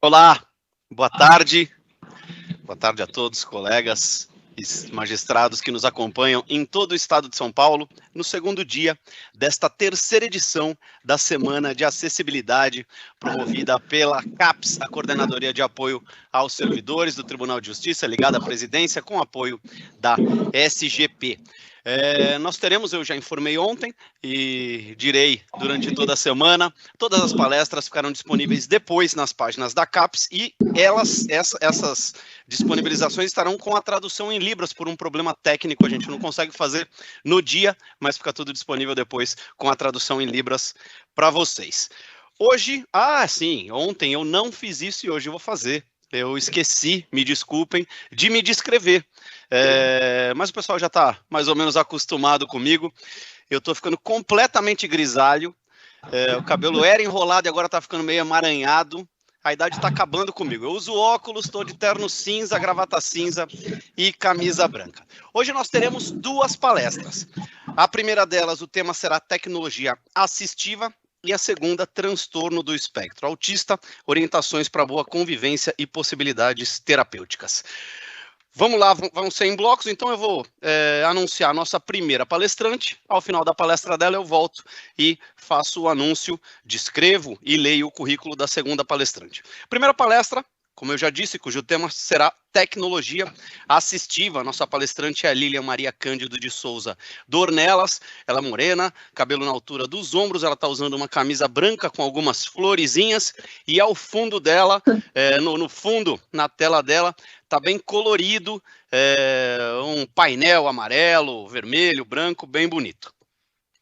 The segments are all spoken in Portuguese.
Olá, boa tarde. Boa tarde a todos, colegas e magistrados que nos acompanham em todo o estado de São Paulo, no segundo dia desta terceira edição da Semana de Acessibilidade, promovida pela CAPES, a Coordenadoria de Apoio aos Servidores do Tribunal de Justiça, ligada à presidência, com apoio da SGP. Nós teremos, eu já informei ontem e direi durante toda a semana, todas as palestras ficarão disponíveis depois nas páginas da CAPES e essas disponibilizações estarão com a tradução em Libras por um problema técnico, a gente não consegue fazer no dia, mas fica tudo disponível depois com a tradução em Libras para vocês. Hoje, sim, ontem eu não fiz isso e hoje eu vou fazer. Eu esqueci, me desculpem, de me descrever. Mas o pessoal já está mais ou menos acostumado comigo. Eu estou ficando completamente grisalho. O cabelo era enrolado e agora está ficando meio emaranhado. A idade está acabando comigo. Eu uso óculos, estou de terno cinza, gravata cinza e camisa branca. Hoje nós teremos duas palestras. A primeira delas, o tema será tecnologia assistiva. E a segunda, transtorno do espectro autista, orientações para boa convivência e possibilidades terapêuticas. Vamos lá, vamos ser em blocos, então eu vou anunciar a nossa primeira palestrante. Ao final da palestra dela eu volto e faço o anúncio, descrevo e leio o currículo da segunda palestrante. Primeira palestra, como eu já disse, cujo tema será tecnologia assistiva. Nossa palestrante é a Lilian Maria Cândido de Souza Dornelas. Ela é morena, cabelo na altura dos ombros, ela está usando uma camisa branca com algumas florezinhas e ao fundo dela, no fundo, na tela dela, está bem colorido, um painel amarelo, vermelho, branco, bem bonito.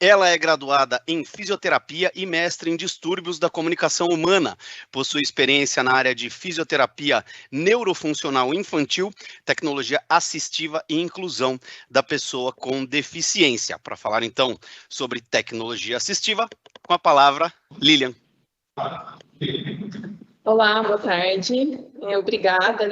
Ela é graduada em fisioterapia e mestre em distúrbios da comunicação humana. Possui experiência na área de fisioterapia neurofuncional infantil, tecnologia assistiva e inclusão da pessoa com deficiência. Para falar, então, sobre tecnologia assistiva, com a palavra, Lilian. Olá, boa tarde. Obrigada,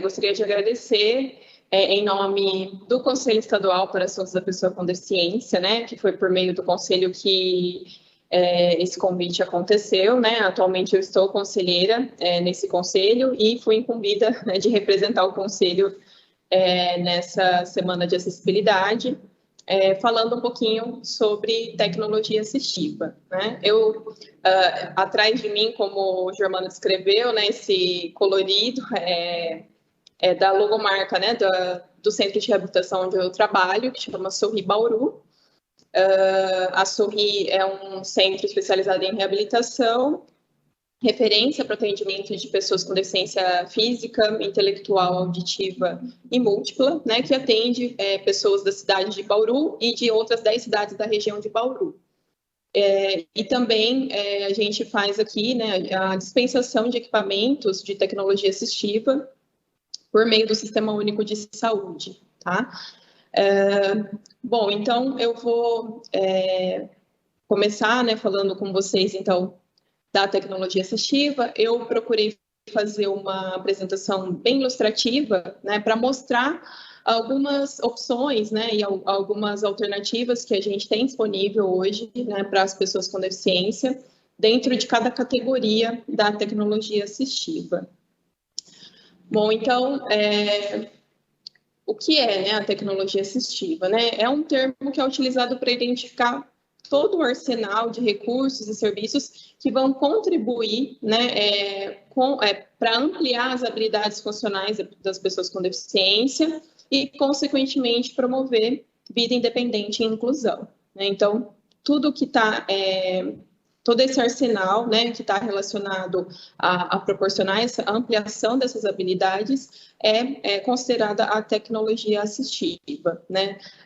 gostaria de agradecer em nome do Conselho Estadual para Assuntos da Pessoa com Deficiência, que foi por meio do Conselho que esse convite aconteceu, Atualmente eu estou conselheira nesse Conselho e fui incumbida de representar o Conselho nessa Semana de Acessibilidade, falando um pouquinho sobre tecnologia assistiva. Atrás de mim, como o Germano descreveu, esse colorido da logomarca do Centro de Reabilitação onde eu trabalho, que chama Sorri Bauru. A Sorri é um centro especializado em reabilitação, referência para o atendimento de pessoas com deficiência física, intelectual, auditiva e múltipla, que atende pessoas da cidade de Bauru e de outras 10 cidades da região de Bauru. E também a gente faz aqui a dispensação de equipamentos de tecnologia assistiva por meio do Sistema Único de Saúde, tá? Bom, então eu vou começar falando com vocês, então, da tecnologia assistiva. Eu procurei fazer uma apresentação bem ilustrativa, para mostrar algumas opções, e algumas alternativas que a gente tem disponível hoje, para as pessoas com deficiência, dentro de cada categoria da tecnologia assistiva. Bom, então, o que é a tecnologia assistiva? É um termo que é utilizado para identificar todo o arsenal de recursos e serviços que vão contribuir para ampliar as habilidades funcionais das pessoas com deficiência e, consequentemente, promover vida independente e inclusão. Então, tudo que está... todo esse arsenal, que está relacionado a proporcionar essa ampliação dessas habilidades é considerada a tecnologia assistiva,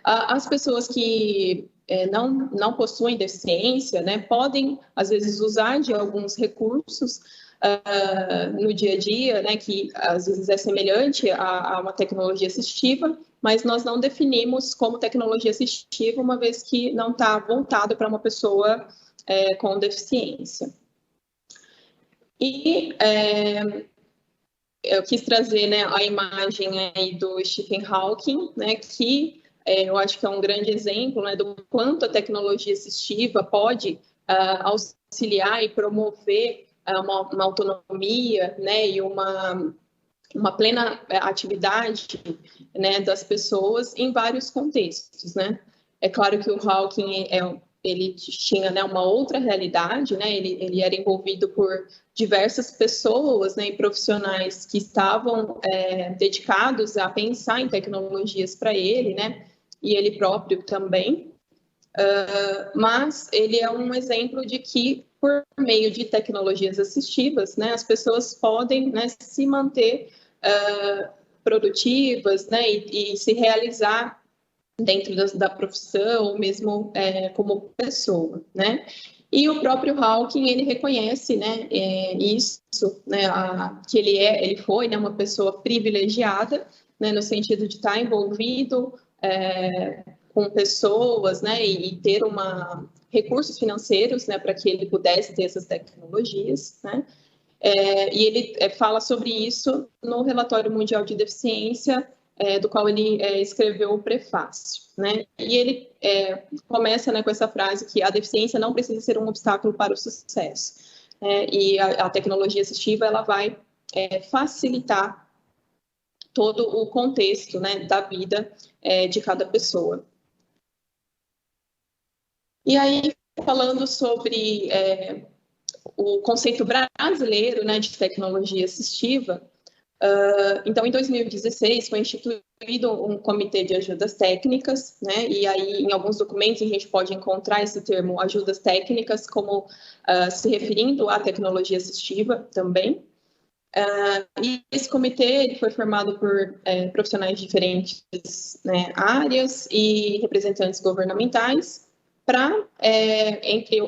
As pessoas que não possuem deficiência, podem, às vezes, usar de alguns recursos no dia a dia, que às vezes é semelhante a uma tecnologia assistiva, mas nós não definimos como tecnologia assistiva, uma vez que não está voltado para uma pessoa com deficiência. E eu quis trazer a imagem aí do Stephen Hawking, que eu acho que é um grande exemplo do quanto a tecnologia assistiva pode auxiliar e promover uma autonomia, né, e uma plena atividade, né, das pessoas em vários contextos, né? É claro que o Hawking ele tinha, né, uma outra realidade, né? Ele era envolvido por diversas pessoas, né, e profissionais que estavam dedicados a pensar em tecnologias para ele, né? E ele próprio também. Mas ele é um exemplo de que, por meio de tecnologias assistivas, né, as pessoas podem, né, se manter produtivas, né, e se realizar dentro da profissão, ou mesmo como pessoa, né? E o próprio Hawking, ele reconhece, né, isso, né, que ele foi, né, uma pessoa privilegiada, né, no sentido de estar envolvido com pessoas, né, e ter recursos financeiros, né, para que ele pudesse ter essas tecnologias, né? E ele fala sobre isso no Relatório Mundial de Deficiência, do qual ele escreveu o prefácio, né? E ele começa, né, com essa frase que a deficiência não precisa ser um obstáculo para o sucesso, e a tecnologia assistiva ela vai facilitar todo o contexto, né, da vida de cada pessoa. E aí, falando sobre o conceito brasileiro, né, de tecnologia assistiva, então, em 2016, foi instituído um comitê de ajudas técnicas, né, e aí, em alguns documentos, a gente pode encontrar esse termo ajudas técnicas como se referindo à tecnologia assistiva também. E esse comitê ele foi formado por profissionais de diferentes, né, áreas e representantes governamentais para, entre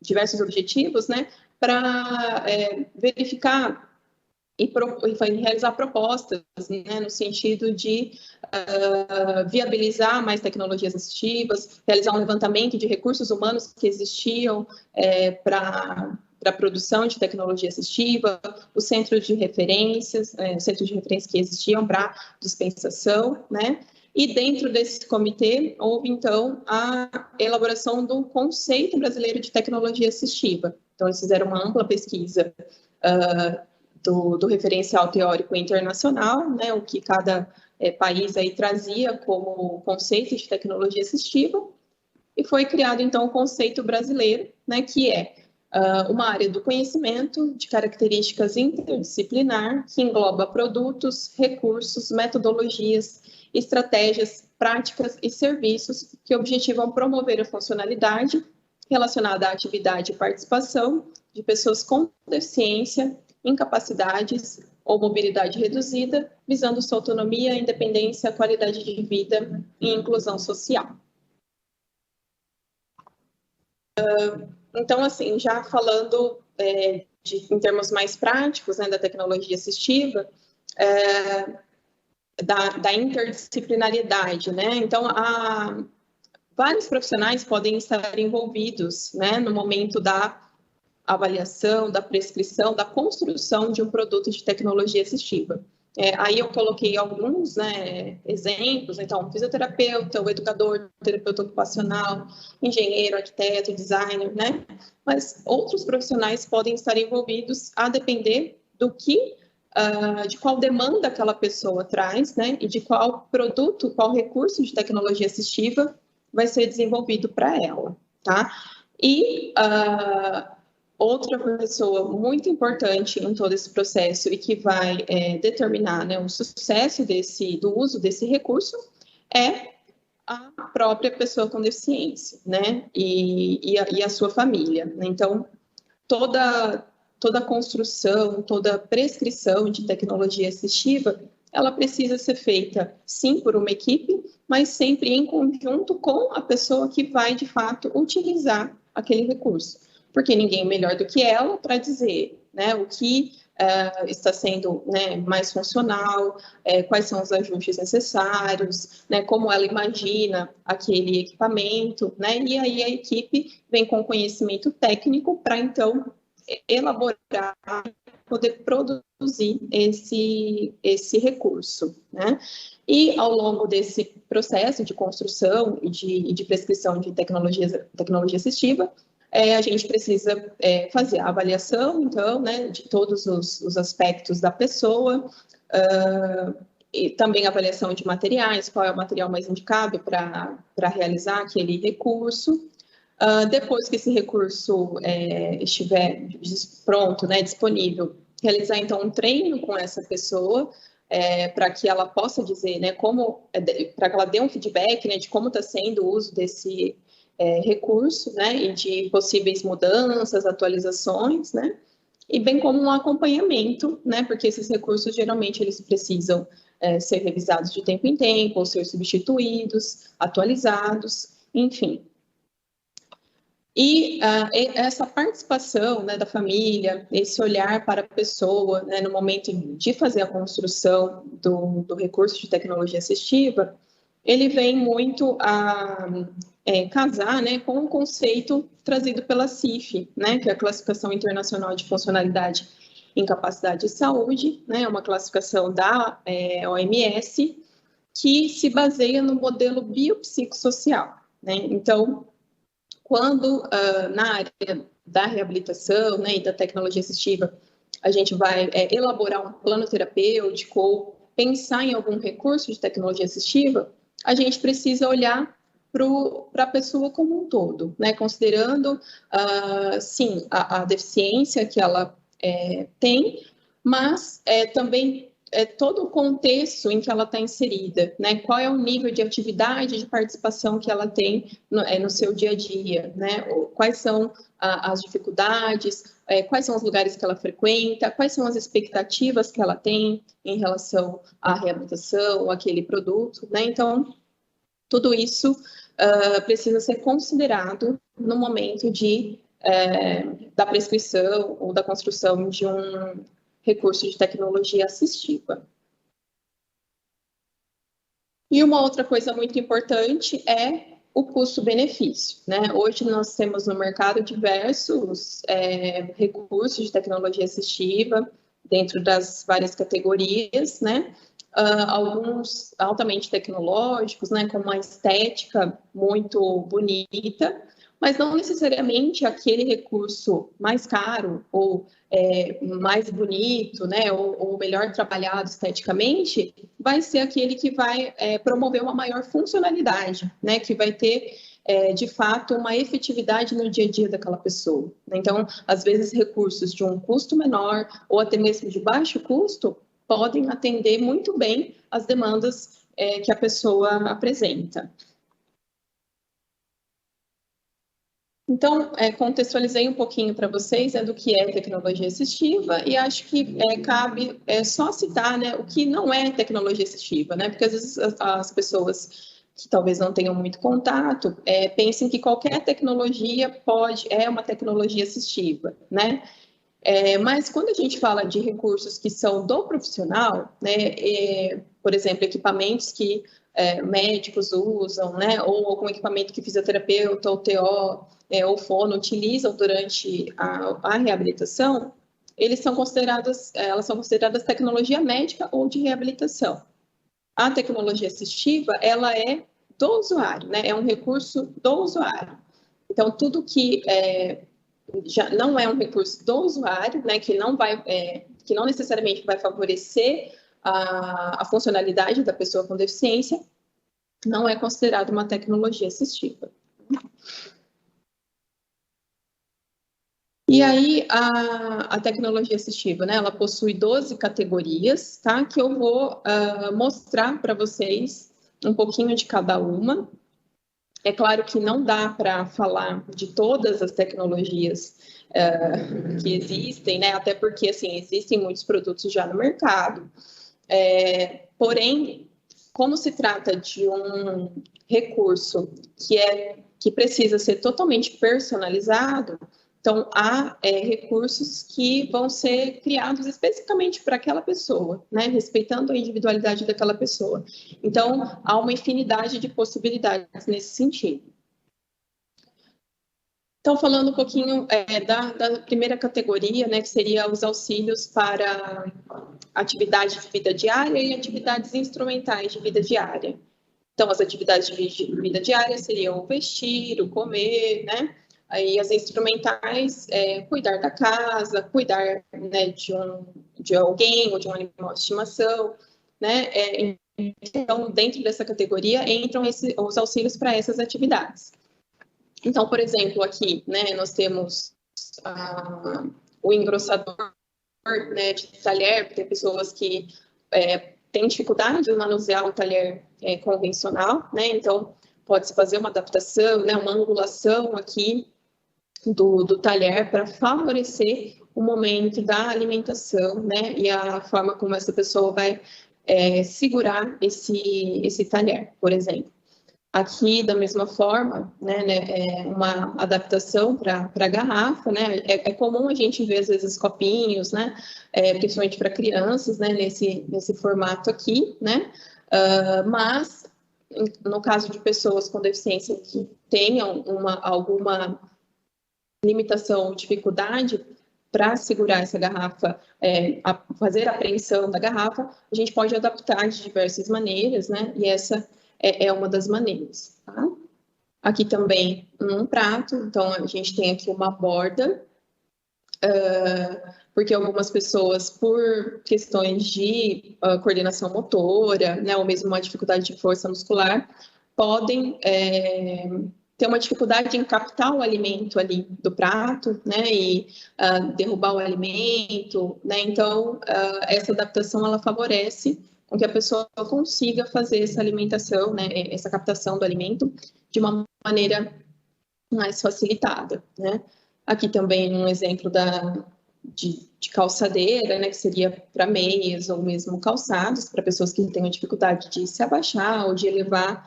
diversos objetivos, né, para verificar e realizar propostas, né, no sentido de viabilizar mais tecnologias assistivas, realizar um levantamento de recursos humanos que existiam para a produção de tecnologia assistiva, os centros de referências, que existiam para dispensação, né? E dentro desse comitê houve, então, a elaboração do conceito brasileiro de tecnologia assistiva. Então, eles fizeram uma ampla pesquisa do referencial teórico internacional, né, o que cada país aí trazia como conceito de tecnologia assistiva, e foi criado, então, o conceito brasileiro, né, que é uma área do conhecimento de características interdisciplinar que engloba produtos, recursos, metodologias, estratégias, práticas e serviços que objetivam promover a funcionalidade relacionada à atividade e participação de pessoas com deficiência, incapacidades ou mobilidade reduzida, visando sua autonomia, independência, qualidade de vida e inclusão social. Então, assim, já falando em termos mais práticos, né, da tecnologia assistiva, da interdisciplinaridade, né? Então, vários profissionais podem estar envolvidos, né, no momento da avaliação, da prescrição, da construção de um produto de tecnologia assistiva. Aí eu coloquei alguns, né, exemplos, então, fisioterapeuta, o educador, terapeuta ocupacional, engenheiro, arquiteto, designer, né? Mas outros profissionais podem estar envolvidos a depender de qual demanda aquela pessoa traz, né? E de qual produto, qual recurso de tecnologia assistiva vai ser desenvolvido para ela, tá? E outra pessoa muito importante em todo esse processo e que vai determinar, né, o sucesso do uso desse recurso é a própria pessoa com deficiência, né, e a sua família. Então, toda a construção, toda a prescrição de tecnologia assistiva, ela precisa ser feita, sim, por uma equipe, mas sempre em conjunto com a pessoa que vai, de fato, utilizar aquele recurso. Porque ninguém é melhor do que ela para dizer, né, o que está sendo, né, mais funcional, quais são os ajustes necessários, né, como ela imagina aquele equipamento, né, e aí a equipe vem com conhecimento técnico para, então, elaborar, poder produzir esse recurso, né? E ao longo desse processo de construção e de prescrição de tecnologia assistiva, a gente precisa fazer a avaliação, então, né, de todos os aspectos da pessoa, e também a avaliação de materiais, qual é o material mais indicado para realizar aquele recurso. Depois que esse recurso estiver pronto, né, disponível, realizar, então, um treino com essa pessoa, para que ela possa dizer, né, para que ela dê um feedback, né, de como está sendo o uso desse recurso, né, e de possíveis mudanças, atualizações, né, e bem como um acompanhamento, né, porque esses recursos, geralmente, eles precisam ser revisados de tempo em tempo, ou ser substituídos, atualizados, enfim. E essa participação, né, da família, esse olhar para a pessoa, né, no momento de fazer a construção do recurso de tecnologia assistiva, ele vem muito a casar, né, com o conceito trazido pela CIF, né, que é a Classificação Internacional de Funcionalidade em Capacidade de Saúde, né, uma classificação da OMS, que se baseia no modelo biopsicossocial, né. Então, quando na área da reabilitação, né, e da tecnologia assistiva, a gente vai elaborar um plano terapêutico ou pensar em algum recurso de tecnologia assistiva, a gente precisa olhar para a pessoa como um todo, né, considerando, sim, a deficiência que ela tem, mas também todo o contexto em que ela está inserida, né? Qual é o nível de atividade, de participação que ela tem no seu dia a dia, né? Quais são as dificuldades, quais são os lugares que ela frequenta, quais são as expectativas que ela tem em relação à reabilitação, àquele produto, né? Então, tudo isso precisa ser considerado no momento da prescrição ou da construção de um recurso de tecnologia assistiva. E uma outra coisa muito importante é o custo-benefício, né? Hoje nós temos no mercado diversos recursos de tecnologia assistiva dentro das várias categorias, né? Alguns altamente tecnológicos, né? Com uma estética muito bonita, mas não necessariamente aquele recurso mais caro ou mais bonito, né, ou melhor trabalhado esteticamente, vai ser aquele que vai promover uma maior funcionalidade, né, que vai ter, de fato, uma efetividade no dia a dia daquela pessoa. Então, às vezes, recursos de um custo menor ou até mesmo de baixo custo podem atender muito bem as demandas que a pessoa apresenta. Então, contextualizei um pouquinho para vocês do que é tecnologia assistiva e acho que cabe só citar, né, o que não é tecnologia assistiva, né, porque às vezes as pessoas que talvez não tenham muito contato pensem que qualquer tecnologia é uma tecnologia assistiva, né, mas quando a gente fala de recursos que são do profissional, né, por exemplo, equipamentos que médicos usam, né, ou algum equipamento que fisioterapeuta ou TO ou fono utilizam durante a reabilitação, elas são consideradas tecnologia médica ou de reabilitação. A tecnologia assistiva, ela é do usuário, né, é um recurso do usuário. Então, tudo que já não é um recurso do usuário, né, que não necessariamente vai favorecer a funcionalidade da pessoa com deficiência, não é considerado uma tecnologia assistiva. E aí, a tecnologia assistiva, né, ela possui 12 categorias, tá, que eu vou mostrar para vocês um pouquinho de cada uma. É claro que não dá para falar de todas as tecnologias que existem, né? Até porque, assim, existem muitos produtos já no mercado. Porém, como se trata de um recurso que precisa ser totalmente personalizado, então há recursos que vão ser criados especificamente para aquela pessoa, né? Respeitando a individualidade daquela pessoa. Então, há uma infinidade de possibilidades nesse sentido. Então, falando um pouquinho da primeira categoria, né, que seria os auxílios para atividade de vida diária e atividades instrumentais de vida diária. Então, as atividades de vida diária seriam o vestir, o comer, né, Aí as instrumentais, cuidar da casa, cuidar, né, de alguém ou de um animal de estimação, né? Então, dentro dessa categoria, entram os auxílios para essas atividades. Então, por exemplo, aqui, né, nós temos o engrossador, né, de talher, tem pessoas que têm dificuldade de manusear o talher convencional, né? Então, pode-se fazer uma adaptação, né, uma angulação aqui do talher para favorecer o momento da alimentação, né, e a forma como essa pessoa vai segurar esse talher, por exemplo. Aqui, da mesma forma, né, uma adaptação para a garrafa, né, é comum a gente ver, às vezes, copinhos, né, principalmente para crianças, né, nesse formato aqui, né, mas, no caso de pessoas com deficiência que tenham alguma limitação ou dificuldade para segurar essa garrafa, fazer a apreensão da garrafa, a gente pode adaptar de diversas maneiras, né, e essa é uma das maneiras, tá? Aqui também um prato, então a gente tem aqui uma borda, porque algumas pessoas, por questões de coordenação motora, né, ou mesmo uma dificuldade de força muscular, podem ter uma dificuldade em captar o alimento ali do prato, né, e derrubar o alimento, né, então essa adaptação ela favorece com que a pessoa consiga fazer essa alimentação, né, essa captação do alimento de uma maneira mais facilitada, né. Aqui também um exemplo de calçadeira, né, que seria para meias ou mesmo calçados, para pessoas que têm dificuldade de se abaixar ou de elevar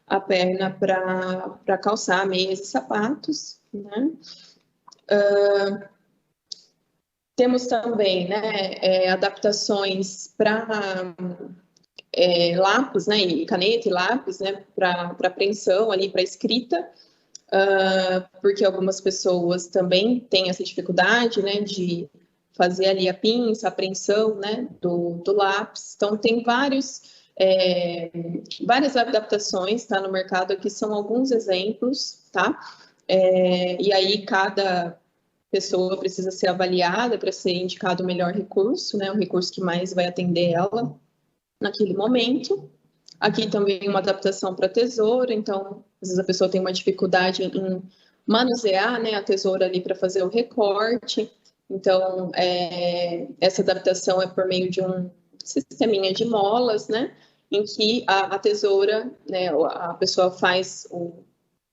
a perna para calçar meias e sapatos, né. Temos também, né, adaptações para lápis, né, e caneta e lápis, né, para apreensão ali, para escrita, porque algumas pessoas também têm essa dificuldade, né, de fazer ali a pinça, a apreensão, né, do lápis. Então, tem várias adaptações, tá, no mercado. Aqui são alguns exemplos, tá? E aí, cada pessoa precisa ser avaliada para ser indicado o melhor recurso, né, o recurso que mais vai atender ela naquele momento. Aqui também uma adaptação para tesoura, então, às vezes a pessoa tem uma dificuldade em manusear, né, a tesoura ali para fazer o recorte, então, essa adaptação é por meio de um sisteminha de molas, né, em que a tesoura, né, a pessoa faz o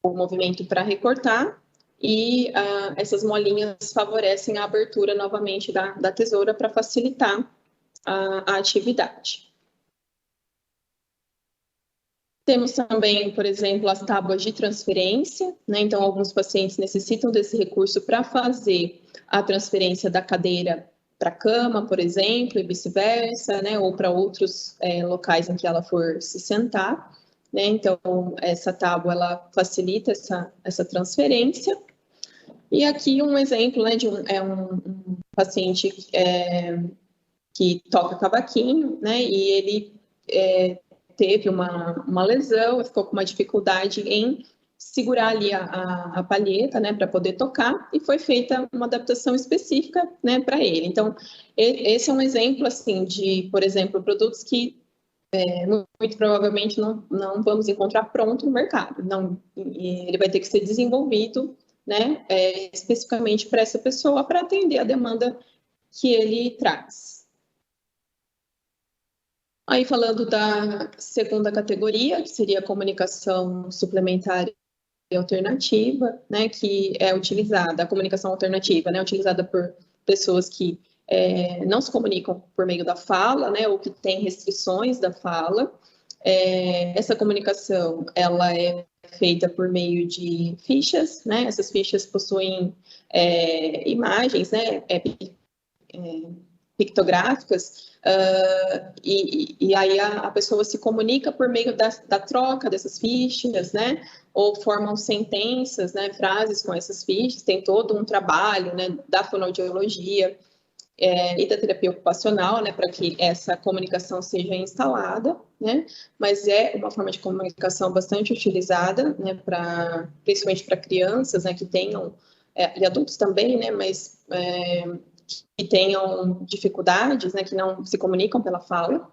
movimento para recortar, e essas molinhas favorecem a abertura novamente da tesoura para facilitar a atividade. Temos também, por exemplo, as tábuas de transferência, né? Então, alguns pacientes necessitam desse recurso para fazer a transferência da cadeira para a cama, por exemplo, e vice-versa, né? Ou para outros locais em que ela for se sentar, né? Então, essa tábua, ela facilita essa transferência. E aqui um exemplo, né, de um paciente que toca cavaquinho, né? E ele teve uma lesão, ficou com uma dificuldade em segurar ali a palheta, né, para poder tocar, e foi feita uma adaptação específica, né, para ele. Então, esse é um exemplo, assim, de, por exemplo, produtos que muito provavelmente não vamos encontrar pronto no mercado. Ele vai ter que ser desenvolvido, né, especificamente para essa pessoa, para atender a demanda que ele traz. Aí, falando da segunda categoria, que seria a comunicação suplementar e alternativa, né, que é utilizada, a comunicação alternativa, né, utilizada por pessoas que não se comunicam por meio da fala, né, ou que têm restrições da fala. Essa comunicação, ela é feita por meio de fichas, né, essas fichas possuem imagens, né, pictográficas, e aí a pessoa se comunica por meio da troca dessas fichas, né, ou formam sentenças, né, frases com essas fichas, tem todo um trabalho, né, da fonoaudiologia e da terapia ocupacional, né, para que essa comunicação seja instalada, né, mas é uma forma de comunicação bastante utilizada, né, principalmente para crianças, né, que tenham, e adultos também, né, mas que tenham dificuldades, né, que não se comunicam pela fala.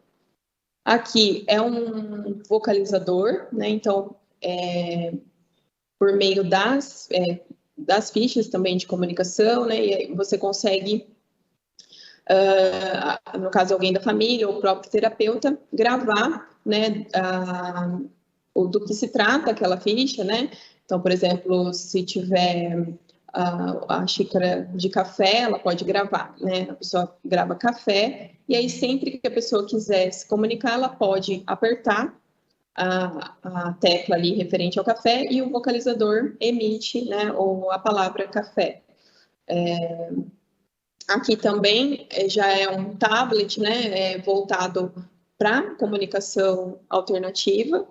Aqui é um vocalizador, né, então, por meio das fichas também de comunicação, né, e aí você consegue, no caso alguém da família ou o próprio terapeuta, gravar, né, do que se trata aquela ficha, né, então, por exemplo, se tiver a xícara de café, ela pode gravar, né, a pessoa grava café, e aí sempre que a pessoa quiser se comunicar, ela pode apertar a tecla ali referente ao café e o vocalizador emite, né, ou a palavra café. Aqui também já é um tablet, né, voltado para comunicação alternativa.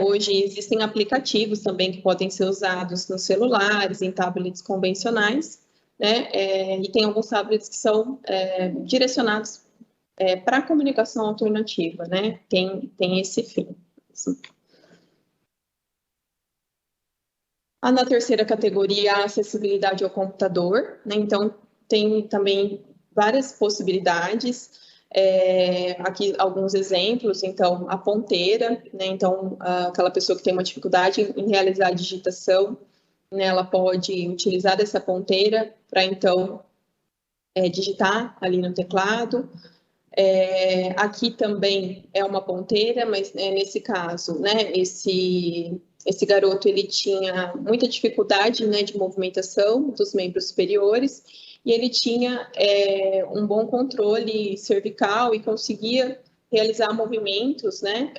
Hoje existem aplicativos também que podem ser usados nos celulares, em tablets convencionais, né, e tem alguns tablets que são direcionados para a comunicação alternativa, né, tem esse fim. Na terceira categoria, a acessibilidade ao computador, né? Então, tem também várias possibilidades. Aqui alguns exemplos, então, a ponteira, né? Então, aquela pessoa que tem uma dificuldade em realizar a digitação, né? Ela pode utilizar dessa ponteira para, então, digitar ali no teclado. Aqui também é uma ponteira, mas nesse caso, né, esse garoto ele tinha muita dificuldade, né, de movimentação dos membros superiores e ele tinha um bom controle cervical e conseguia realizar movimentos, né,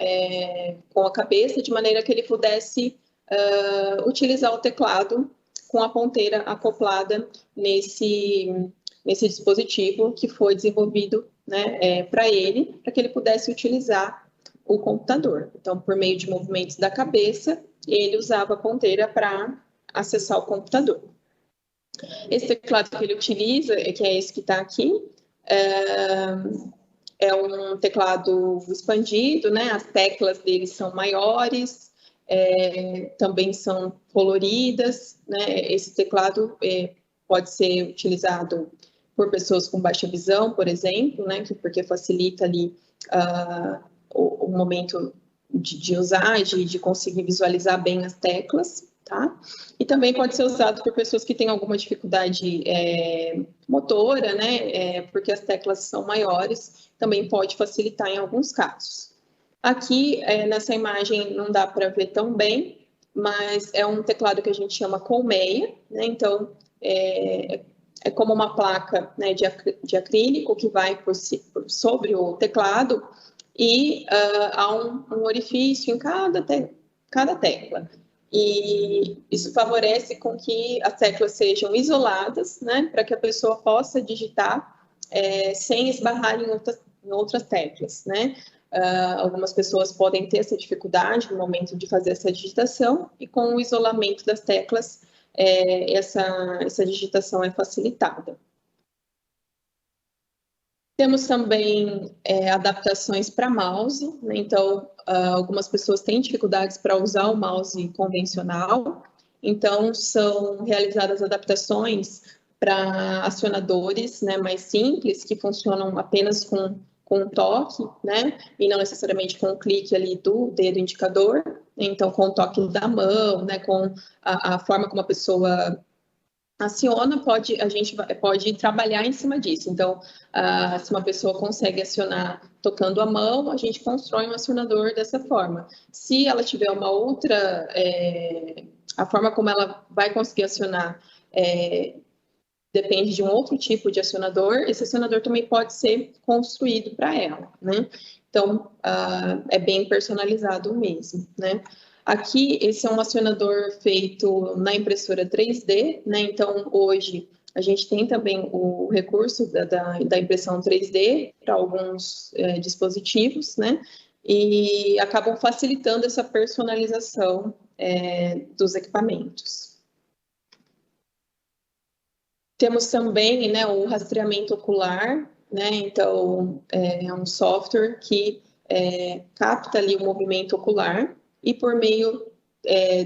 com a cabeça de maneira que ele pudesse utilizar o teclado com a ponteira acoplada nesse dispositivo que foi desenvolvido, né, para que ele pudesse utilizar o computador. Então, por meio de movimentos da cabeça, ele usava a ponteira para acessar o computador. Esse teclado que ele utiliza, que é esse que está aqui, é um teclado expandido, né? As teclas dele são maiores, também são coloridas, né? Esse teclado pode ser utilizado por pessoas com baixa visão, por exemplo, né? Porque facilita ali o momento de usar, de conseguir visualizar bem as teclas, tá? E também pode ser usado por pessoas que têm alguma dificuldade motora, né? Porque as teclas são maiores, também pode facilitar em alguns casos. Aqui, nessa imagem, não dá para ver tão bem, mas é um teclado que a gente chama colmeia, né? Então, é como uma placa, né, de acrílico que vai sobre o teclado e há um orifício em cada tecla. E isso favorece com que as teclas sejam isoladas, né, para que a pessoa possa digitar sem esbarrar em outras teclas, né? Algumas pessoas podem ter essa dificuldade no momento de fazer essa digitação e com o isolamento das teclas essa digitação é facilitada. Temos também adaptações para mouse, né? Então, algumas pessoas têm dificuldades para usar o mouse convencional, então são realizadas adaptações para acionadores, né, mais simples, que funcionam apenas com um toque, né, e não necessariamente com o clique ali do dedo indicador, então com o toque da mão, né, com a forma como a pessoa aciona, a gente pode trabalhar em cima disso. Então, se uma pessoa consegue acionar tocando a mão, a gente constrói um acionador dessa forma. Se ela tiver uma outra, a forma como ela vai conseguir acionar depende de um outro tipo de acionador, esse acionador também pode ser construído para ela, né? Então, é bem personalizado mesmo, né? Aqui, esse é um acionador feito na impressora 3D, né? Então, hoje, a gente tem também o recurso da impressão 3D para alguns dispositivos, né? E acabam facilitando essa personalização dos equipamentos. Temos também, né, o rastreamento ocular, né? Então, é um software que capta ali o movimento ocular e por meio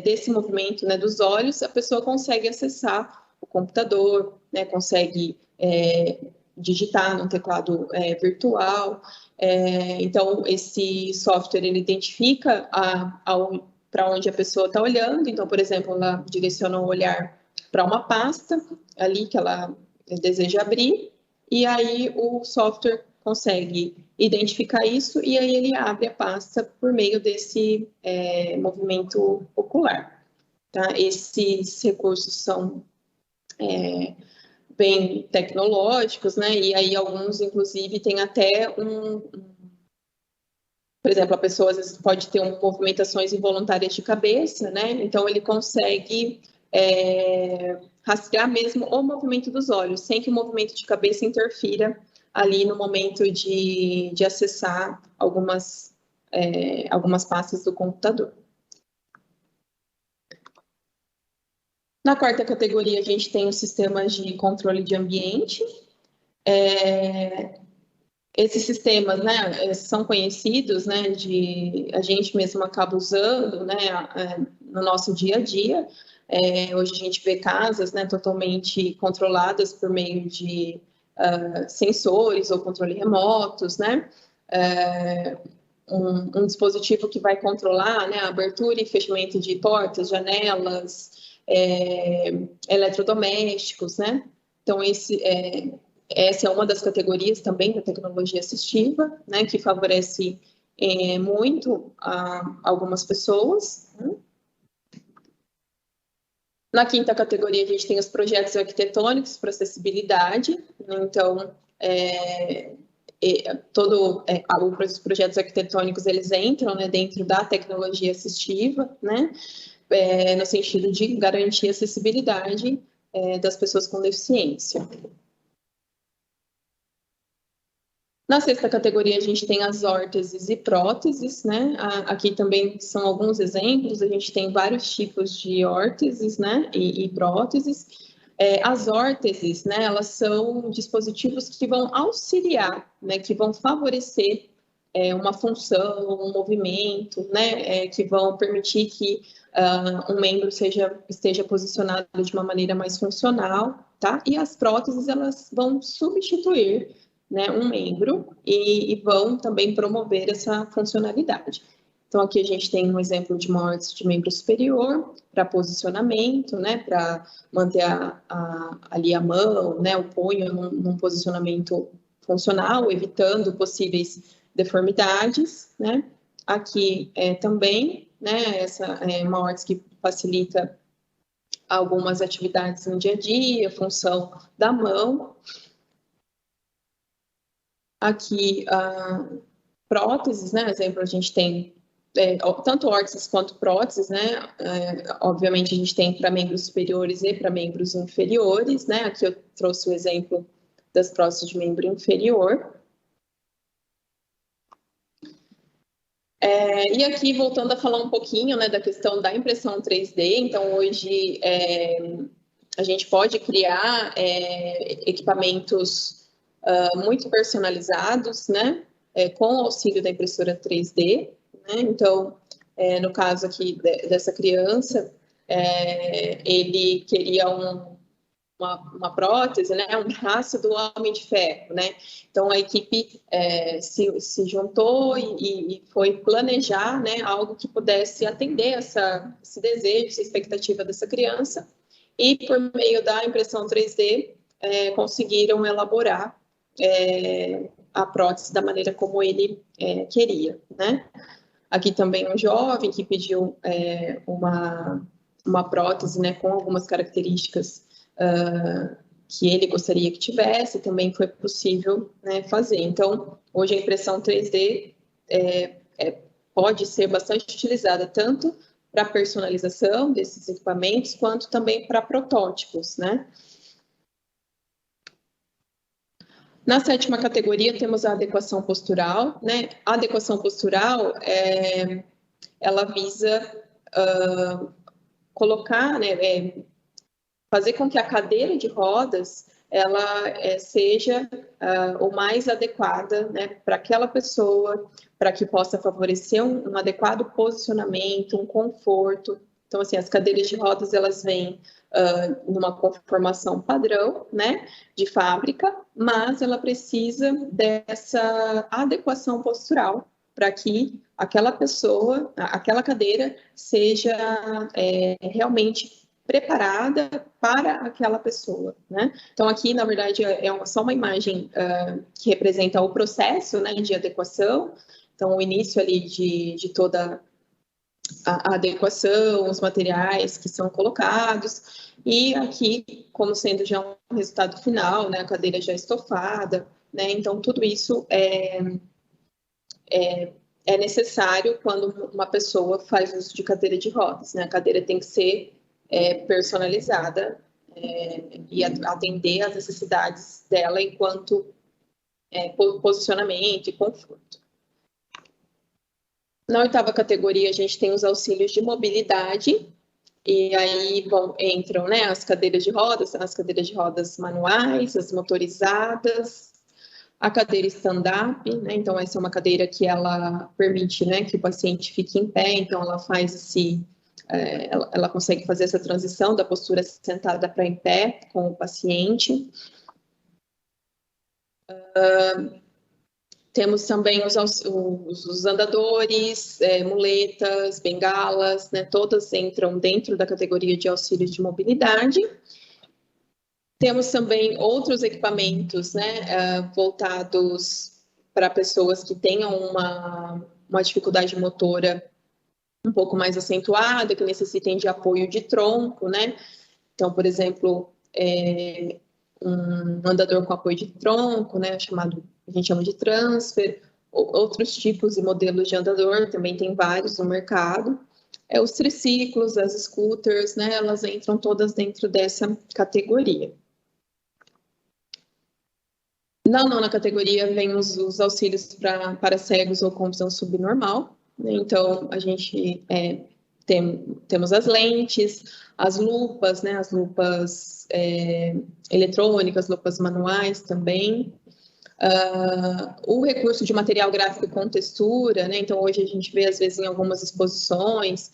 desse movimento, né, dos olhos, a pessoa consegue acessar o computador, né, consegue digitar no teclado virtual. Então, esse software, ele identifica para onde a pessoa está olhando. Então, por exemplo, ela direciona o olhar para uma pasta ali que ela deseja abrir, e aí o software consegue identificar isso e aí ele abre a pasta por meio desse movimento ocular. Tá? Esses recursos são bem tecnológicos, né? E aí alguns, inclusive, tem até por exemplo, a pessoa às vezes pode ter movimentações involuntárias de cabeça, né? Então ele consegue rastrear mesmo o movimento dos olhos, sem que o movimento de cabeça interfira ali no momento de acessar algumas pastas do computador. Na quarta categoria, a gente tem os sistemas de controle de ambiente. Esses sistemas, né, são conhecidos, né, a gente mesmo acaba usando, né, no nosso dia a dia. Hoje a gente vê casas, né, totalmente controladas por meio de sensores ou controle remotos, né, um dispositivo que vai controlar, né, a abertura e fechamento de portas, janelas, eletrodomésticos, né. Então essa é uma das categorias também da tecnologia assistiva, né, que favorece muito algumas pessoas. Né? Na quinta categoria, a gente tem os projetos arquitetônicos para acessibilidade. Né? Então, os projetos arquitetônicos, eles entram, né, dentro da tecnologia assistiva, né, no sentido de garantir a acessibilidade das pessoas com deficiência. Na sexta categoria, a gente tem as órteses e próteses, né? Aqui também são alguns exemplos, a gente tem vários tipos de órteses, né? E próteses. As órteses, né? Elas são dispositivos que vão auxiliar, né? Que vão favorecer uma função, um movimento, né? Que vão permitir que um membro esteja posicionado de uma maneira mais funcional, tá? E as próteses, elas vão substituir, né, um membro e vão também promover essa funcionalidade. Então, aqui a gente tem um exemplo de uma órtese de membro superior para posicionamento, né, para manter ali a mão, né, o punho num posicionamento funcional, evitando possíveis deformidades, né. Aqui também, né, essa é uma órtese que facilita algumas atividades no dia a dia, função da mão. Aqui, próteses, né? Exemplo, a gente tem tanto órteses quanto próteses, né? Obviamente, a gente tem para membros superiores e para membros inferiores, né? Aqui eu trouxe o exemplo das próteses de membro inferior. E aqui, voltando a falar um pouquinho, né, da questão da impressão 3D, então, hoje, a gente pode criar equipamentos muito personalizados, né, com o auxílio da impressora 3D, né? Então, no caso aqui dessa criança, ele queria uma prótese, né, um braço do Homem de Ferro, né? Então a equipe se juntou e foi planejar, né, algo que pudesse atender esse desejo, essa expectativa dessa criança, e por meio da impressão 3D conseguiram elaborar a prótese da maneira como ele queria, né? Aqui também um jovem que pediu uma prótese, né, com algumas características que ele gostaria que tivesse, também foi possível, né, fazer. Então, hoje a impressão 3D pode ser bastante utilizada tanto para personalização desses equipamentos, quanto também para protótipos, né? Na sétima categoria, temos a adequação postural, né? A adequação postural, ela visa colocar, né, fazer com que a cadeira de rodas ela seja o mais adequada, né, para aquela pessoa, para que possa favorecer um adequado posicionamento, um conforto. Então, assim, as cadeiras de rodas, elas vêm numa conformação padrão, né, de fábrica, mas ela precisa dessa adequação postural para que aquela pessoa, aquela cadeira seja realmente preparada para aquela pessoa, né? Então, aqui, na verdade, só uma imagem que representa o processo, né, de adequação. Então, o início ali de toda a adequação, os materiais que são colocados, e aqui, como sendo já um resultado final, né, a cadeira já estofada, né? Então, tudo isso é necessário quando uma pessoa faz uso de cadeira de rodas, né? A cadeira tem que ser personalizada e atender às necessidades dela enquanto posicionamento e conforto. Na 8ª categoria, a gente tem os auxílios de mobilidade, e aí entram, né, as cadeiras de rodas manuais, as motorizadas, a cadeira stand-up, né? Então essa é uma cadeira que ela permite, né, que o paciente fique em pé, então ela faz ela consegue fazer essa transição da postura sentada para em pé com o paciente. Temos também os andadores, muletas, bengalas, né? Todas entram dentro da categoria de auxílios de mobilidade. Temos também outros equipamentos, né, voltados para pessoas que tenham uma dificuldade motora um pouco mais acentuada, que necessitem de apoio de tronco, né? Então, por exemplo, um andador com apoio de tronco, né, a gente chama de transfer, outros tipos e modelos de andador, também tem vários no mercado. Os triciclos, as scooters, né, elas entram todas dentro dessa categoria. Na 9ª categoria vem os auxílios para cegos ou com visão subnormal, né? Então, a gente temos as lentes, as lupas, né? As lupas eletrônicas, lupas manuais também. O recurso de material gráfico com textura, né? Então, hoje a gente vê, às vezes, em algumas exposições,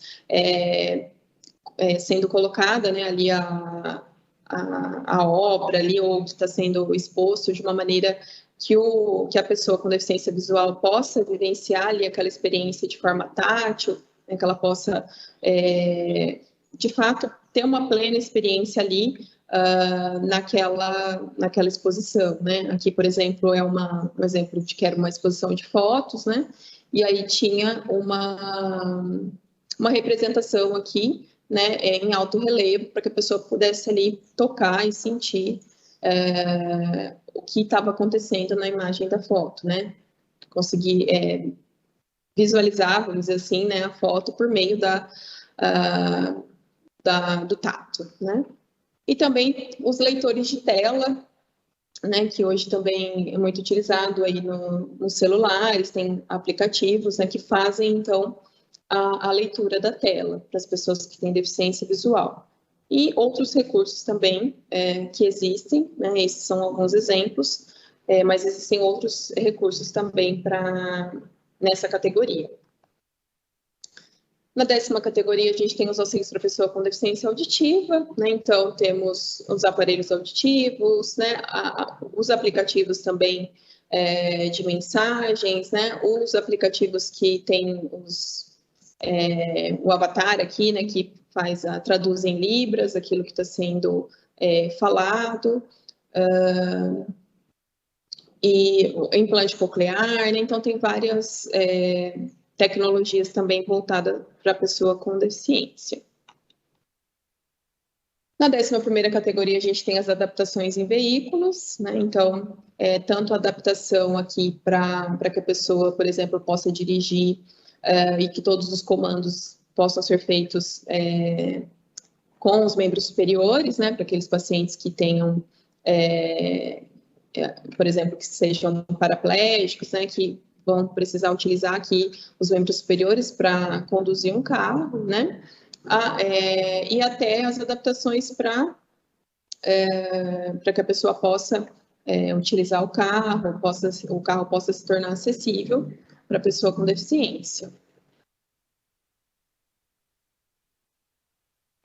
sendo colocada, né, ali a obra ali, ou que está sendo exposto de uma maneira que a pessoa com deficiência visual possa vivenciar ali aquela experiência de forma tátil, né, que ela possa, de fato, ter uma plena experiência ali naquela exposição, né? Aqui, por exemplo, um exemplo de que era uma exposição de fotos, né? E aí tinha uma representação aqui, né, em alto relevo, para que a pessoa pudesse ali tocar e sentir o que estava acontecendo na imagem da foto, né? Conseguir visualizar, vamos dizer assim, né, a foto por meio do tato, né? E também os leitores de tela, né, que hoje também é muito utilizado aí nos celulares, tem aplicativos, né, que fazem, então, a leitura da tela para as pessoas que têm deficiência visual. E outros recursos também que existem, né, esses são alguns exemplos, mas existem outros recursos também nessa categoria. Na 10ª categoria, a gente tem os auxílios para pessoa com deficiência auditiva, né? Então, temos os aparelhos auditivos, né? Os aplicativos também de mensagens, né? Os aplicativos que tem o avatar aqui, né? Que traduz em libras aquilo que está sendo falado. E o implante coclear, né? Então, tem várias tecnologias também voltadas para a pessoa com deficiência. Na 11ª categoria, a gente tem as adaptações em veículos, né? Então, tanto a adaptação aqui para que a pessoa, por exemplo, possa dirigir e que todos os comandos possam ser feitos com os membros superiores, né? Para aqueles pacientes que tenham, por exemplo, que sejam paraplégicos, né? Que vão precisar utilizar aqui os membros superiores para conduzir um carro, né? E até as adaptações para para que a pessoa possa utilizar o carro possa se tornar acessível para a pessoa com deficiência.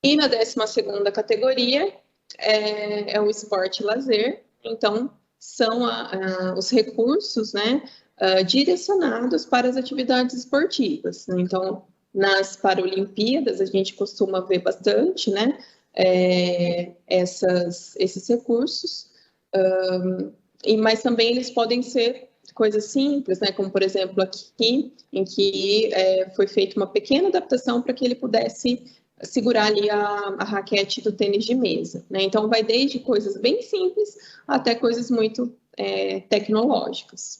E na 12ª categoria é o esporte e lazer. Então, são os recursos, né, direcionados para as atividades esportivas. Então, nas Paralimpíadas, a gente costuma ver bastante, né, esses recursos, mas também eles podem ser coisas simples, né, como, por exemplo, aqui, em que foi feita uma pequena adaptação para que ele pudesse segurar ali a raquete do tênis de mesa, né? Então, vai desde coisas bem simples até coisas muito tecnológicas.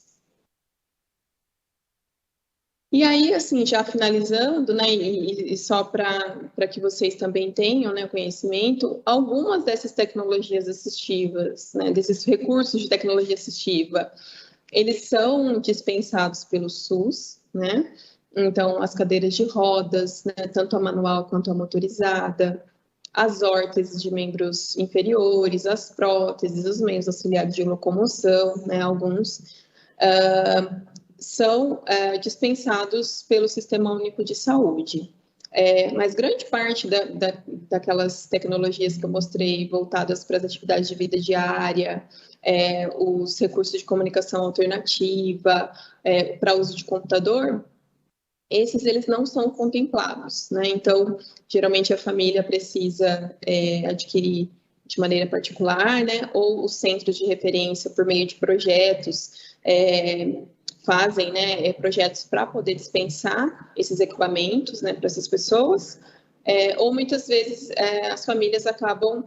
E aí, assim, já finalizando, né, e só para que vocês também tenham, né, conhecimento, algumas dessas tecnologias assistivas, né, desses recursos de tecnologia assistiva, eles são dispensados pelo SUS, né? Então, as cadeiras de rodas, né, tanto a manual quanto a motorizada, as órteses de membros inferiores, as próteses, os meios auxiliares de locomoção, né, alguns, são dispensados pelo Sistema Único de Saúde. Mas grande parte daquelas tecnologias que eu mostrei voltadas para as atividades de vida diária, os recursos de comunicação alternativa, para uso de computador, eles não são contemplados, né? Então, geralmente a família precisa adquirir de maneira particular, né? Ou os centros de referência, por meio de projetos, fazem, né, projetos para poder dispensar esses equipamentos, né, para essas pessoas, ou muitas vezes as famílias acabam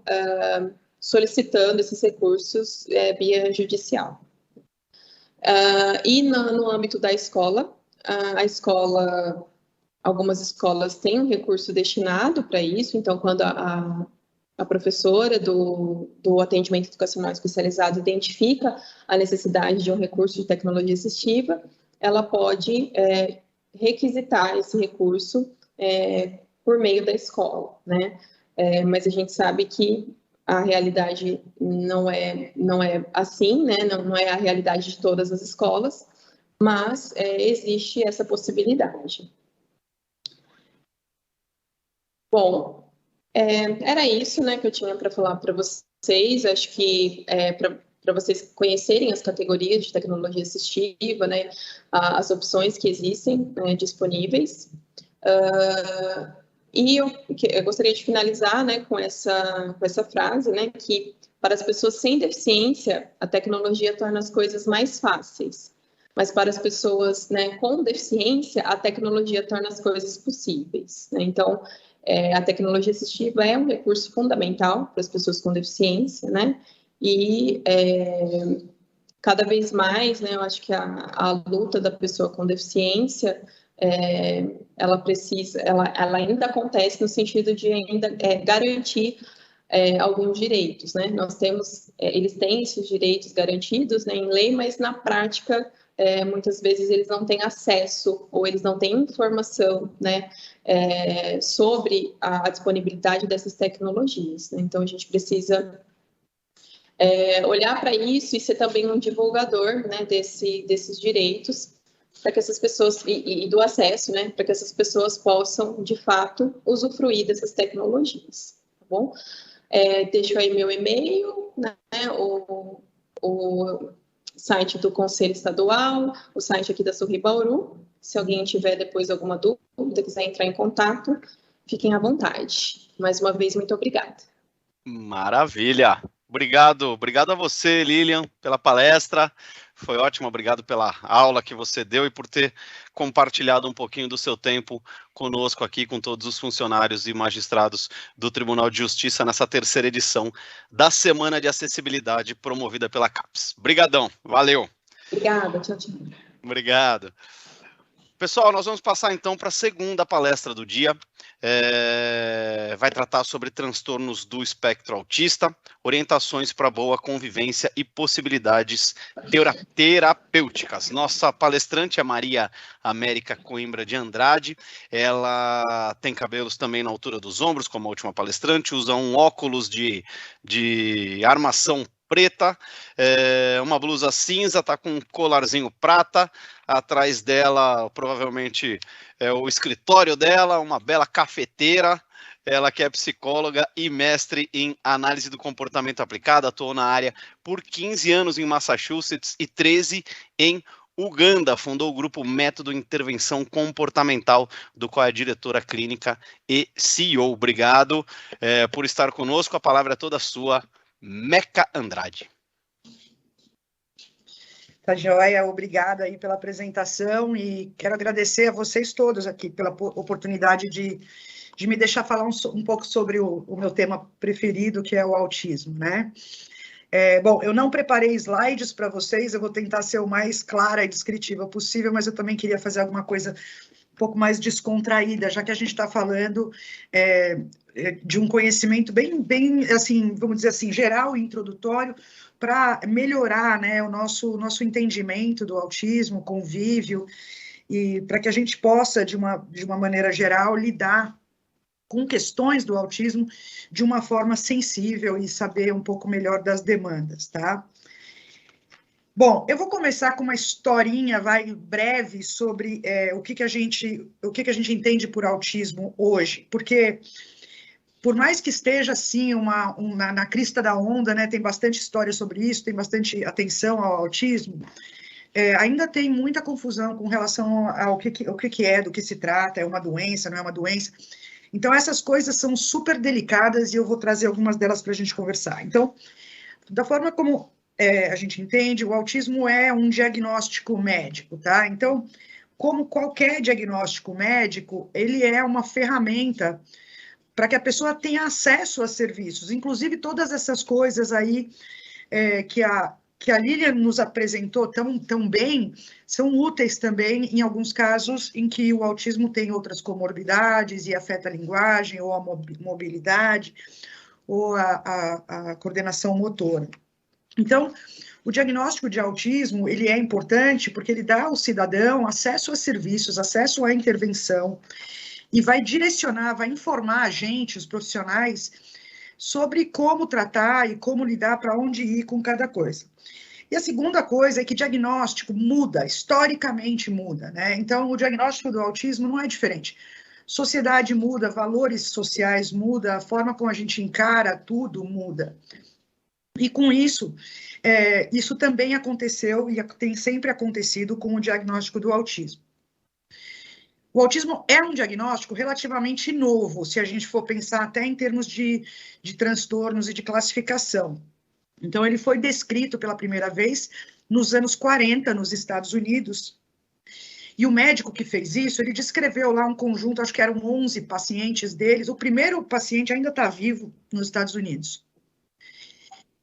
solicitando esses recursos via judicial. E no âmbito da escola, algumas escolas têm um recurso destinado para isso, então quando a professora do atendimento educacional especializado identifica a necessidade de um recurso de tecnologia assistiva, ela pode requisitar esse recurso por meio da escola, né? Mas a gente sabe que a realidade não é assim, né? Não é a realidade de todas as escolas, mas existe essa possibilidade. Bom, era isso, né, que eu tinha para falar para vocês. Acho que para vocês conhecerem as categorias de tecnologia assistiva, né, as opções que existem disponíveis. E eu gostaria de finalizar, né, com essa frase, né, que para as pessoas sem deficiência, a tecnologia torna as coisas mais fáceis. Mas para as pessoas, né, com deficiência, a tecnologia torna as coisas possíveis, né? Então, a tecnologia assistiva é um recurso fundamental para as pessoas com deficiência, né? E cada vez mais, né, eu acho que a luta da pessoa com deficiência, ela ainda acontece no sentido de ainda garantir alguns direitos, né? Eles têm esses direitos garantidos, né, em lei, mas na prática muitas vezes eles não têm acesso ou eles não têm informação, né, sobre a disponibilidade dessas tecnologias, né? Então a gente precisa olhar para isso e ser também um divulgador, né, desses direitos, para que essas pessoas, e do acesso, né, para que essas pessoas possam, de fato, usufruir dessas tecnologias, tá bom? Deixo aí meu e-mail, né, o site do Conselho Estadual, o site aqui da Sorri Bauru. Se alguém tiver depois alguma dúvida, quiser entrar em contato, fiquem à vontade. Mais uma vez, muito obrigada. Maravilha! Obrigado a você, Lilian, pela palestra. Foi ótimo, obrigado pela aula que você deu e por ter compartilhado um pouquinho do seu tempo conosco aqui, com todos os funcionários e magistrados do Tribunal de Justiça nessa terceira edição da Semana de Acessibilidade promovida pela CAPES. Obrigadão, valeu. Obrigada, tchau. Obrigado. Pessoal, nós vamos passar então para a segunda palestra do dia. Vai vai tratar sobre transtornos do espectro autista, orientações para boa convivência e possibilidades terapêuticas. Nossa palestrante é Maria América Coimbra de Andrade. Ela tem cabelos também na altura dos ombros, como a última palestrante, usa um óculos de armação preta, uma blusa cinza, tá com um colarzinho prata, atrás dela provavelmente é o escritório dela, uma bela cafeteira. Ela que é psicóloga e mestre em análise do comportamento aplicada, atuou na área por 15 anos em Massachusetts e 13 em Uganda, fundou o grupo Método Intervenção Comportamental, do qual é diretora clínica e CEO. Obrigado por estar conosco, a palavra é toda sua, Meca Andrade. Tá joia, obrigada aí pela apresentação e quero agradecer a vocês todos aqui pela oportunidade de me deixar falar um pouco sobre o meu tema preferido, que é o autismo, né? Bom, eu não preparei slides para vocês, eu vou tentar ser o mais clara e descritiva possível, mas eu também queria fazer alguma coisa um pouco mais descontraída, já que a gente está falando de um conhecimento bem, assim, vamos dizer assim, geral e introdutório, para melhorar, né, o nosso entendimento do autismo, convívio, e para que a gente possa, de uma maneira geral, lidar com questões do autismo de uma forma sensível e saber um pouco melhor das demandas, tá? Bom, eu vou começar com uma historinha, breve, sobre o que a gente entende por autismo hoje, porque por mais que esteja, assim, na crista da onda, né, tem bastante história sobre isso, tem bastante atenção ao autismo, ainda tem muita confusão com relação ao que é, do que se trata, é uma doença, não é uma doença. Então, essas coisas são super delicadas e eu vou trazer algumas delas para a gente conversar. Então, da forma como a gente entende, o autismo é um diagnóstico médico, tá? Então, como qualquer diagnóstico médico, ele é uma ferramenta para que a pessoa tenha acesso a serviços, inclusive todas essas coisas aí que a Lilian nos apresentou tão bem, são úteis também em alguns casos em que o autismo tem outras comorbidades e afeta a linguagem, ou a mobilidade, ou a coordenação motora. Então, o diagnóstico de autismo, ele é importante porque ele dá ao cidadão acesso a serviços, acesso à intervenção, e vai direcionar, vai informar a gente, os profissionais, sobre como tratar e como lidar, para onde ir com cada coisa. E a segunda coisa é que diagnóstico muda, historicamente muda, né? Então, o diagnóstico do autismo não é diferente. Sociedade muda, valores sociais muda, a forma como a gente encara tudo muda. E com isso, isso também aconteceu e tem sempre acontecido com o diagnóstico do autismo. O autismo é um diagnóstico relativamente novo, se a gente for pensar até em termos de transtornos e de classificação. Então, ele foi descrito pela primeira vez nos anos 40, nos Estados Unidos, e o médico que fez isso, ele descreveu lá um conjunto, acho que eram 11 pacientes deles, o primeiro paciente ainda está vivo nos Estados Unidos.